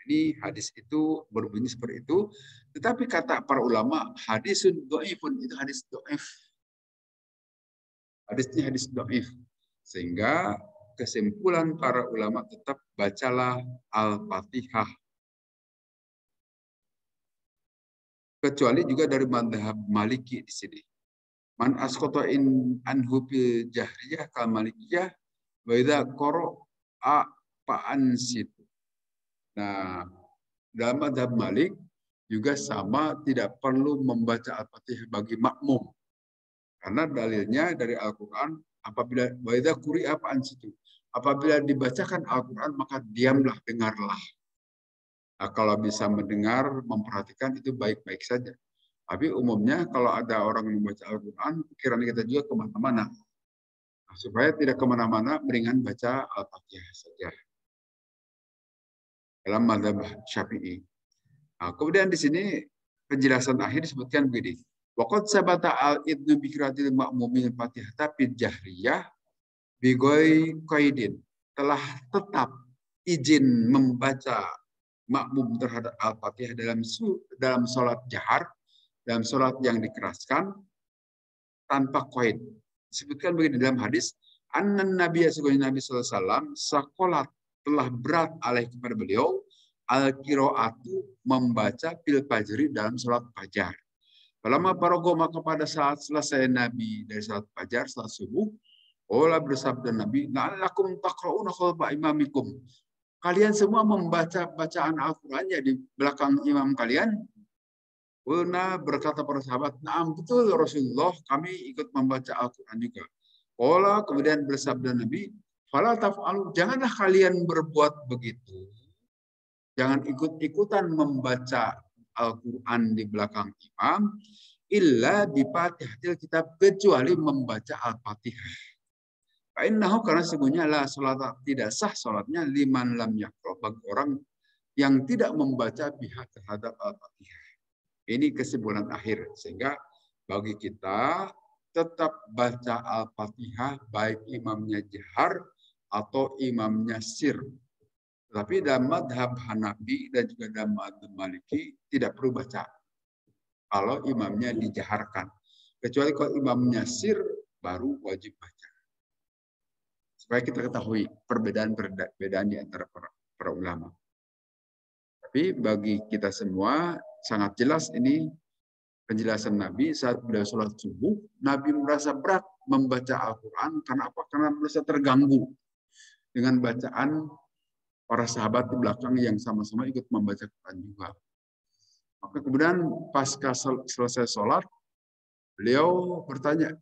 Ini hadis itu berbunyi seperti itu. Tetapi kata para ulama, hadisun dhaifun, itu hadis dhaif. Hadisnya hadis dhaif. Sehingga kesimpulan para ulama tetap bacalah Al-Fatihah. Kecuali juga dari mazhab Maliki di sini. Man asqata in anhu bil jahriyah kal malikiyah wa idza qara'a fa'ansit. Nah, dalam mazhab Malik juga sama, tidak perlu membaca Al-Fatihah bagi makmum. Karena dalilnya dari Al-Quran, apabila wa idza quri'a fa'ansitu. Apabila dibacakan Al-Quran, maka diamlah, dengarlah. Nah, kalau bisa mendengar, memperhatikan, itu baik-baik saja. Tapi umumnya kalau ada orang yang membaca Al-Quran, pikiran kita juga kemana-mana. Nah, supaya tidak kemana-mana, mendingan baca Al-Fatihah saja. Dalam mazhab Syafi'i. Nah, kemudian di sini penjelasan akhir disebutkan begini. Waqad sabata al-idnu bi qiraatil ma'mumin Fatihah tapi jahriyah bigoi qaidin. Telah tetap izin membaca makmum terhadap Al-Fatihah dalam salat jahar, dalam salat yang dikeraskan tanpa qaid. Disebutkan begini dalam hadis, annan Nabi sallallahu alaihi wasallam sakolat telah berat alaih kepada beliau al-qiraatu membaca fil fajri dalam salat fajar. Lama parogo maka pada saat selesai Nabi dari salat fajar, salat subuh, Allah bersabda Nabi, la'allakum taqra'una khalfa imamikum. Kalian semua membaca bacaan Al-Qur'annya di belakang imam kalian. Qulna berkata para sahabat, "Na'am betul Rasulullah, kami ikut membaca Al-Qur'an juga." Allah kemudian bersabda Nabi, "Fala taf'alu, janganlah kalian berbuat begitu. Jangan ikut-ikutan membaca Al-Quran di belakang imam, illa bi Fatihatil kitab, kecuali membaca Al-Fatihah. Fa'innahu, karena sesungguhnya la salat, tidak sah salatnya liman lam yaqra, bagi orang yang tidak membaca biha terhadap Al-Fatihah. Ini kesimpulan akhir. Sehingga bagi kita tetap baca Al-Fatihah baik imamnya jahar atau imamnya sir. Tapi dalam madhab Hanafi dan juga dalam madhab Maliki tidak perlu baca kalau imamnya dijaharkan. Kecuali kalau imamnya sir baru wajib baca. Supaya kita ketahui perbedaan di antara para ulama. Tapi bagi kita semua sangat jelas ini penjelasan Nabi saat beliau sholat subuh. Nabi merasa berat membaca Al-Quran. Karena apa? Karena merasa terganggu dengan bacaan para sahabat di belakang yang sama-sama ikut membaca Quran juga. Maka kemudian pasca selesai sholat, beliau bertanya,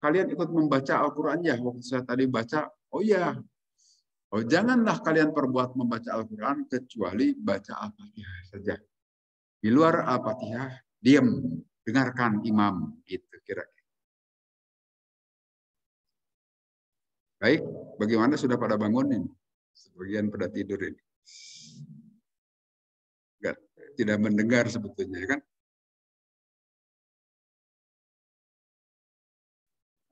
kalian ikut membaca Al-Quran ya? Waktu saya tadi baca, oh iya. Oh, janganlah kalian perbuat membaca Al-Quran kecuali baca Al-Fatihah saja. Di luar Al-Fatihah, diam, dengarkan imam. Gitu kira-kira. Baik, bagaimana sudah pada bangun ini? Sebagian pada tidur ini. Enggak, tidak mendengar sebetulnya, kan?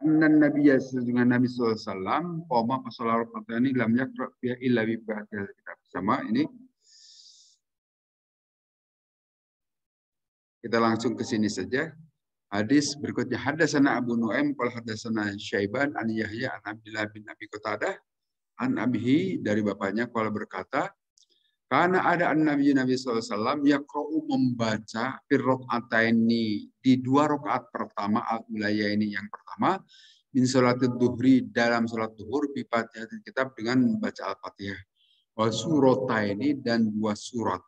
Dan Nabi dengan Nabi SAW, qoma fasalar fatani lam yakra fiha illa bi ba'da kitab. Sama ini. Kita langsung ke sini saja. Hadis berikutnya, hadatsana Abu Nuaim qala hadatsana Syaiban an Yahya an Abdullah bin Abi Qatadah an abihi dari bapaknya qala berkata, karena ada Nabi SAW yaqra'u membaca firraqataini di dua rakaat pertama al-ulaya ini yang pertama min salatul duhri dalam salat duhur bi Fatihatil kitab dengan membaca Al-Fatihah wa surataini dan dua surat.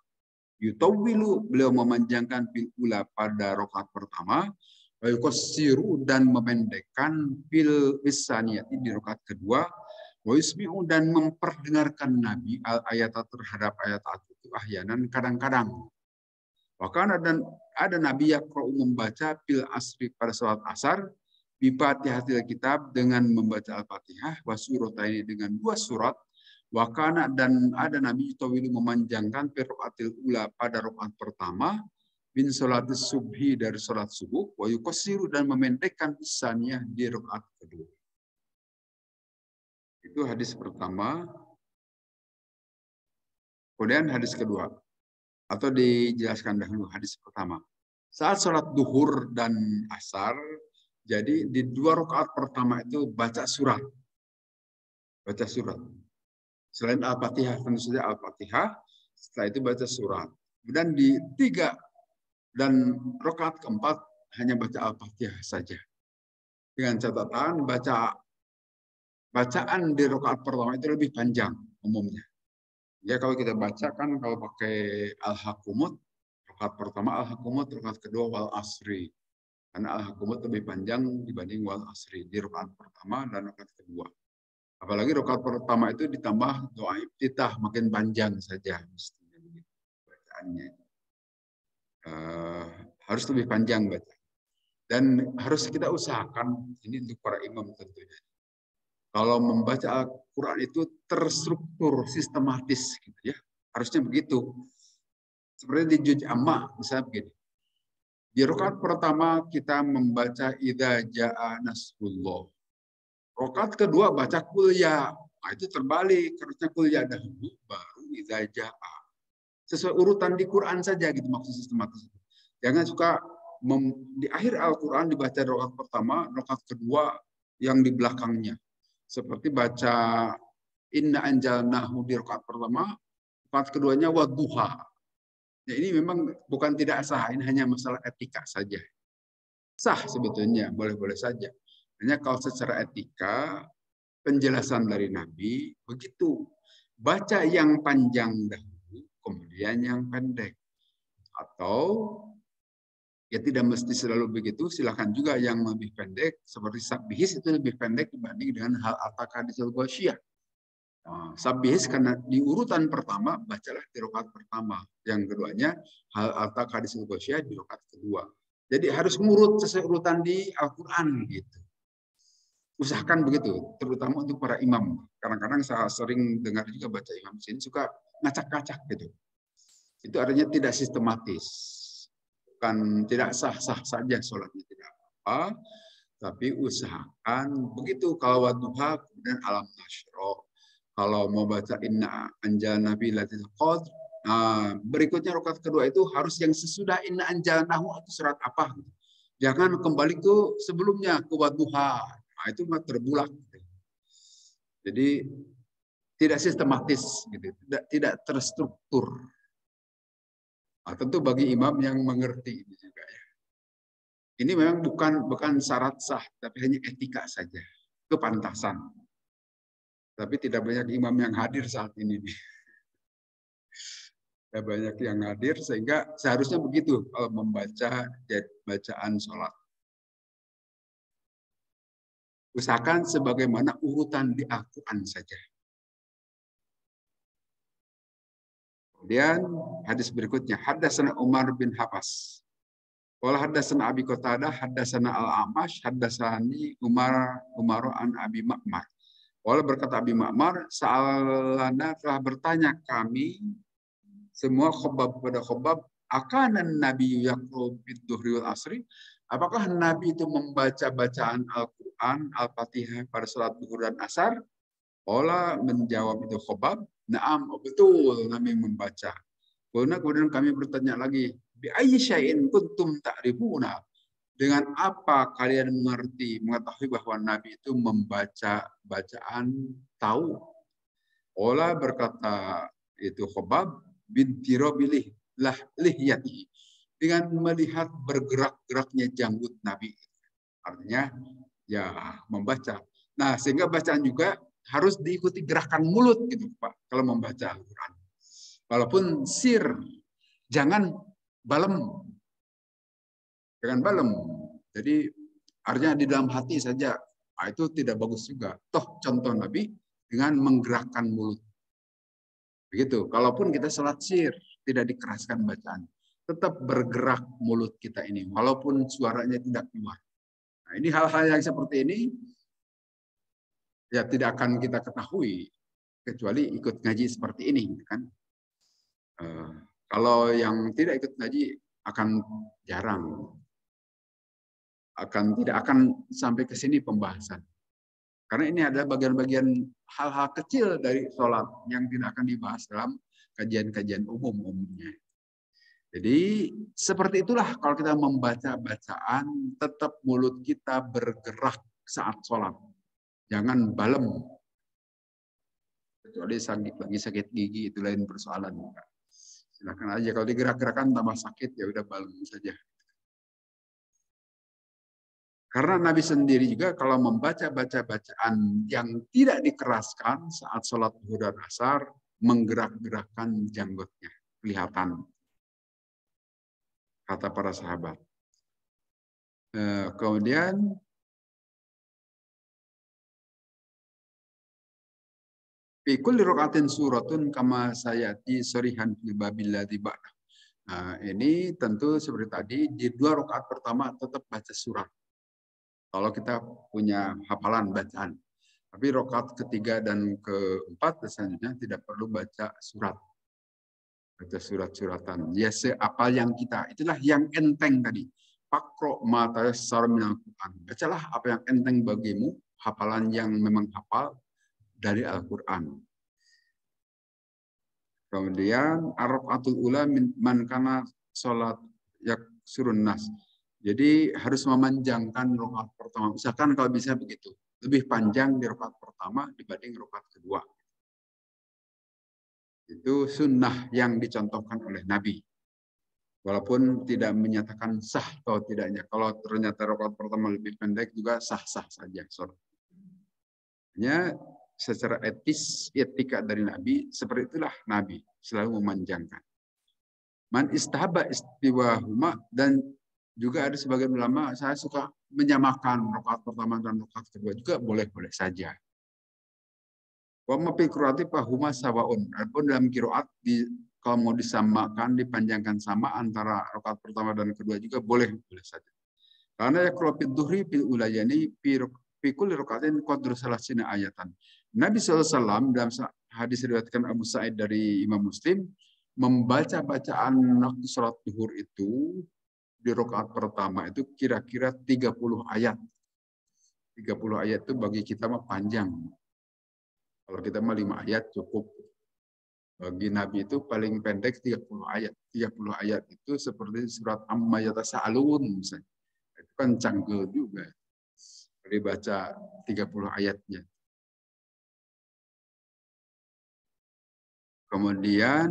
Yutawwilu beliau memanjangkan fil ula pada rakaat pertama wa yuqassiru dan memendekkan fil isaniyati di rakaat kedua wa yusmi'u dan memperdengarkan Nabi al-ayat terhadap ayat itu ahyanan kadang-kadang. Wakana dan ada Nabi yaqra'u membaca fil asri pada salat asar bi Fatihatil kitab dengan membaca Al-Fatihah wa surataini dengan dua surat. Wakana dan ada Nabi tawilu memanjangkan firqatil ula pada rakaat pertama bin salatis subhi dari salat subuh wa yuqassiru dan memendekkan isaniyah di rakaat kedua. Itu hadis pertama. Kemudian hadis kedua. Atau dijelaskan dahulu hadis pertama. Saat sholat duhur dan asar, jadi di dua rakaat pertama itu baca surat. Baca surat. Selain Al-Fatihah, tentu saja Al-Fatihah. Setelah itu baca surat. Kemudian di tiga dan rakaat keempat hanya baca Al-Fatihah saja. Dengan catatan bacaan di rakaat pertama itu lebih panjang umumnya. Ya kalau kita baca kan kalau pakai Al-Hakumut, rakaat pertama Al-Hakumut, rakaat kedua wal asri. Karena Al-Hakumut lebih panjang dibanding wal asri di rakaat pertama dan rakaat kedua. Apalagi rakaat pertama itu ditambah doa iftitah makin panjang saja mestinya begitu bacaannya. Harus lebih panjang baca. Dan harus kita usahakan ini untuk para imam tentunya. Kalau membaca Al-Quran itu terstruktur, sistematis, gitu ya. Harusnya begitu. Seperti di Juz Amma, misalnya begini. Di rakaat pertama kita membaca Idza Jaa Nasrullah. Rakaat kedua baca Qul Ya. Nah, itu terbalik. Harusnya Qul Ya dahulu, baru Idza Jaa. Sesuai urutan di Quran saja gitu maksud sistematis. Jangan suka di akhir Al-Quran dibaca rakaat pertama, rakaat kedua yang di belakangnya. Seperti baca Inna anjalnahu di rakaat pertama, rakaat keduanya wadduha. Ya, ini memang bukan tidak sah, ini hanya masalah etika saja. Sah sebetulnya, boleh-boleh saja. Hanya kalau secara etika, penjelasan dari Nabi begitu. Baca yang panjang dahulu, kemudian yang pendek. Atau ya tidak mesti selalu begitu, silakan juga yang lebih pendek, seperti Sabbihis itu lebih pendek dibanding dengan hal at-takadisul ghasyiyah. Sabbihis karena di urutan pertama, bacalah di rakaat pertama. Yang keduanya, hal at-takadisul ghasyiyah di rakaat kedua. Jadi harus ngurut sesuai urutan di Al-Quran gitu. Usahakan begitu, terutama untuk para imam. Kadang-kadang saya sering dengar juga baca imam di sini suka ngacak-ngacak gitu. Itu artinya tidak sistematis. Bukan tidak sah-sah saja sholatnya tidak apa-apa. Tapi usahakan begitu kalau wadduha kemudian alam nasyro. Kalau mau baca inna anjalna fi lailatul qadr, nah, berikutnya rakaat kedua itu harus yang sesudah inna anjalnahu atau surat apa. Jangan kembali ke sebelumnya ke wadduha. Nah, itu mah terbulak. Jadi tidak sistematis gitu, tidak terstruktur. Nah, tentu bagi imam yang mengerti ini juga ya. Ini memang bukan syarat sah, tapi hanya etika saja, kepantasan. Tapi tidak banyak imam yang hadir saat ini. Tidak banyak yang hadir sehingga seharusnya begitu kalau membaca bacaan sholat. Usahakan sebagaimana urutan di Al-Quran saja. Kemudian hadis berikutnya, Haddatsana Umar bin Hafs. Qala haddatsana Abi Qatadah, haddatsana Al-A'mash, haddatsani Umar an Abi Ma'mar. Qala berkata Abi Ma'mar, sa'alana telah bertanya kami semua Khobab pada Khobab, akanan Nabi yaqra'u bid-duhri wal asri? Apakah Nabi itu membaca bacaan Al-Qur'an, Al-Fatihah pada salat duhur dan asar? Qala menjawab itu Khobab, na'am, betul Nabi membaca. Kemudian kami bertanya lagi, bi ayyi syai'in kuntum ta'rifuna? Dengan apa kalian mengetahui bahwa Nabi itu membaca bacaan tahu? Qala berkata itu Khobab binti Robilih lihyati, dengan melihat bergerak-geraknya janggut Nabi. Artinya ya membaca. Nah, sehingga bacaan juga harus diikuti gerakan mulut gitu, Pak, kalau membaca Al-Qur'an. Walaupun sir, jangan balem. Jangan balem. Jadi artinya di dalam hati saja. Nah, itu tidak bagus juga. Toh contoh Nabi dengan menggerakkan mulut. Begitu. Kalaupun kita salat sir, tidak dikeraskan bacaan. Tetap bergerak mulut kita ini. Walaupun suaranya tidak keluar. Nah, ini hal-hal yang seperti ini ya tidak akan kita ketahui kecuali ikut ngaji seperti ini, kan? Kalau yang tidak ikut ngaji akan jarang, tidak akan sampai ke sini pembahasan. Karena ini adalah bagian-bagian hal-hal kecil dari sholat yang tidak akan dibahas dalam kajian-kajian umumnya. Jadi seperti itulah kalau kita membaca bacaan, tetap mulut kita bergerak saat sholat. Jangan balem. Kecuali lagi sakit gigi, itu lain persoalan. Silakan aja, kalau digerak-gerakan tambah sakit, ya udah balem saja. Karena Nabi sendiri juga kalau membaca bacaan yang tidak dikeraskan saat sholat zuhur dan asar, menggerak-gerakkan janggutnya. Kelihatan. Kata para sahabat. Kemudian fi kulli rakaatin suratun kama sayati sorihan fil babil ladzi ba'da. Nah, ini tentu seperti tadi di 2 rakaat pertama tetap baca surat. Kalau kita punya hafalan bacaan. Tapi rakaat ketiga dan keempat selanjutnya tidak perlu baca surat. Baca surat-suratan. Ya seapa yang kita. Itulah yang enteng tadi. Pakro mata minal Quran. Bacalah apa yang enteng bagimu. Hafalan yang memang hafal dari Al-Quran. Kemudian ar-rakaatul ula man kana salat yaksurun nas. Jadi harus memanjangkan rakaat pertama. Misalkan kalau bisa begitu. Lebih panjang di rakaat pertama dibanding rakaat kedua. Itu sunnah yang dicontohkan oleh Nabi. Walaupun tidak menyatakan sah atau tidaknya. Kalau ternyata rakaat pertama lebih pendek juga sah-sah saja. Hanya secara etika dari Nabi, seperti itulah Nabi selalu memanjangkan. Man istahaba istiwahuma, dan juga ada sebagian ulama saya suka menyamakan rakaat pertama dan rakaat kedua juga boleh-boleh saja. Wa ma fi qiraati fa huma sawaun. Adapun dalam qiraat kalau mau disamakan, dipanjangkan sama antara rakaat pertama dan kedua juga boleh saja. Karena ya kalau fid-duhri fil ulayani fi kulli rakaatin qadru salasina ayatan. Nabi SAW dalam hadis diriwayatkan Abu Sa'id dari Imam Muslim membaca bacaan waktu salat zuhur itu di rakaat pertama itu kira-kira 30 ayat. 30 ayat itu bagi kita mah panjang. Kalau kita mah 5 ayat cukup. Bagi Nabi itu paling pendek 30 ayat. 30 ayat itu seperti surat Amma Yatasa'alun misalnya. Itu kan canggih juga. Jadi baca 30 ayatnya. Kemudian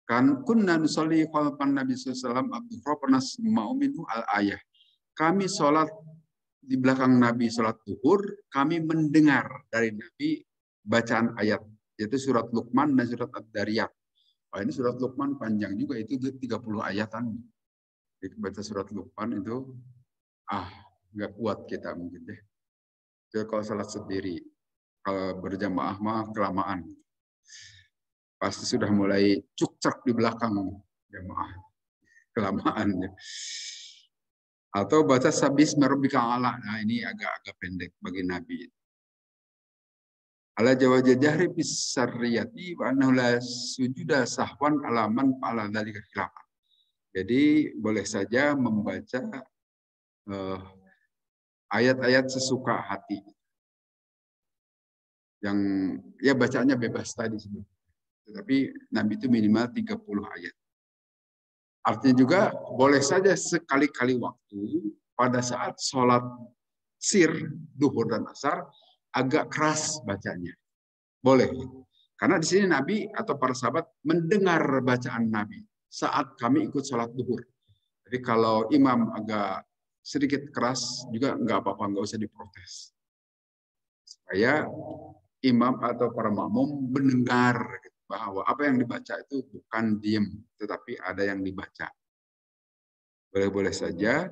kan kunna nusalli khalfan Nabi sallallahu alaihi wasallam pernah mau minhu al-ayah. Kami sholat di belakang Nabi sholat zuhur, kami mendengar dari Nabi bacaan ayat, yaitu surat Luqman dan surat Ad-Dariyat. Oh, ini surat Luqman panjang juga, itu 30 ayatan. Jadi baca surat Luqman itu, nggak kuat kita mungkin deh. Jadi kalau salat sendiri, kalau berjamaah mah kelamaan. Pasti sudah mulai cuk-cak di belakang jamaah. Kelamaan ya. Atau baca sabis merabbika ala. Nah ini agak-agak pendek bagi Nabi. Ala jawaja jahri bisarriyati wa annahu la sujuda sahwan alaman fa'ala dzalika khilafan. Jadi boleh saja membaca ayat-ayat sesuka hati. Yang ya bacaannya bebas tadi sebenarnya. Tetapi Nabi itu minimal 30 ayat. Artinya juga boleh saja sekali-kali waktu pada saat sholat sir, duhur dan asar, agak keras bacanya. Boleh. Karena di sini Nabi atau para sahabat mendengar bacaan Nabi saat kami ikut sholat duhur. Jadi kalau imam agak sedikit keras juga nggak apa-apa, nggak usah diprotes. Supaya imam atau para makmum mendengar bahwa apa yang dibaca itu bukan diem, tetapi ada yang dibaca. Boleh-boleh saja.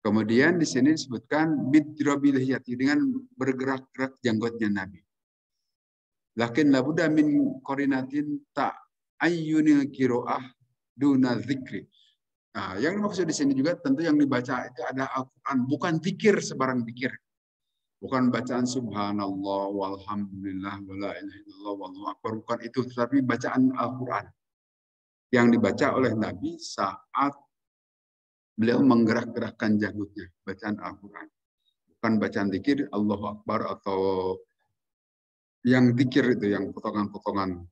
Kemudian di sini disebutkan bidrobilhiyati dengan bergerak-gerak janggutnya Nabi. Lakin labuda min korinatin tak ayyunil kiroah duna zikri. Nah, yang maksud di sini juga tentu yang dibaca itu ada Al-Quran, bukan zikir sebarang zikir. Bukan bacaan subhanallah walhamdulillah wala ilaha illallah wallahu akbar, bukan itu, tetapi bacaan Al-Quran yang dibaca oleh Nabi saat beliau menggerak-gerakkan janggutnya, bacaan Al-Quran. Bukan bacaan zikir Allahu Akbar atau yang zikir itu yang potongan-potongan.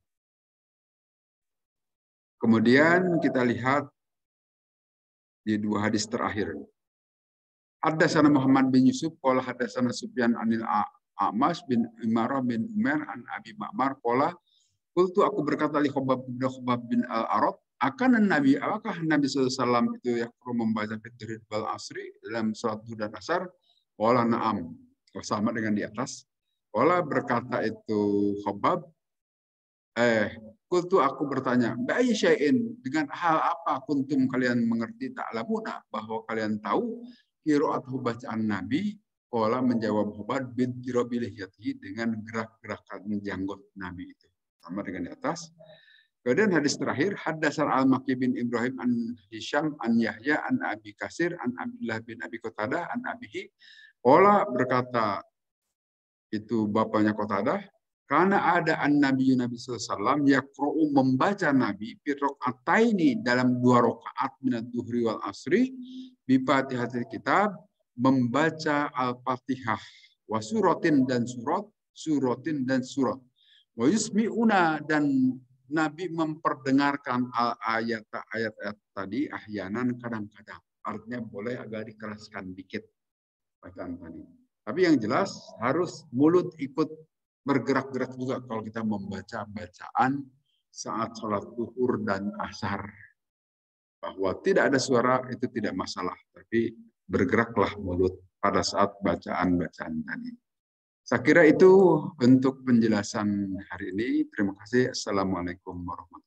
Kemudian kita lihat di 2 hadis terakhir. Haddatsana Muhammad bin Yusuf qala haddatsana Sufyan anil A'mas bin Imarah bin Umar an Abi Ma'mar qala qultu aku berkata li Khabbab bin Al-Arad akan Nabi, apakah Nabi SAW itu yakru membaca fitril wal asri dalam salat duhur dan asar? Qala na'am, sama dengan di atas. Qala berkata itu Khabbab, qultu aku bertanya, ba'ayyi syai'in, dengan hal apa kuntum kalian mengerti ta'lamuna, bahwa kalian tahu qiraatuhu bacaan Nabi? Qala menjawab Khabbab bidrobilhiyati dengan gerak-gerakan janggut Nabi itu. Sama dengan di atas. Kemudian hadis terakhir, haddatsana Al-Makki bin Ibrahim an Hisham an Yahya an Abi Kasir an Abdullah bin Abi Qatadah an Abihi. Qala berkata itu bapaknya Qatadah, karena ada Nabi sallallahu alaihi wasallam yaqra'u membaca Nabi fi rakaataini dalam 2 rakaat minad duhri wal asri bi Fatihatil Kitab, membaca Al-Fatihah wa suratin dan surat wa yusmi'una, dan Nabi memperdengarkan ayat-ayat tadi ahyanan kadang-kadang. Artinya boleh agak dikeraskan dikit bacaan tadi. Tapi yang jelas harus mulut ikut bergerak-gerak juga kalau kita membaca bacaan saat sholat zuhur dan asar. Bahwa tidak ada suara itu tidak masalah. Tapi bergeraklah mulut pada saat bacaan-bacaan tadi. Saya kira itu untuk penjelasan hari ini. Terima kasih. Assalamualaikum warahmatullahi wabarakatuh.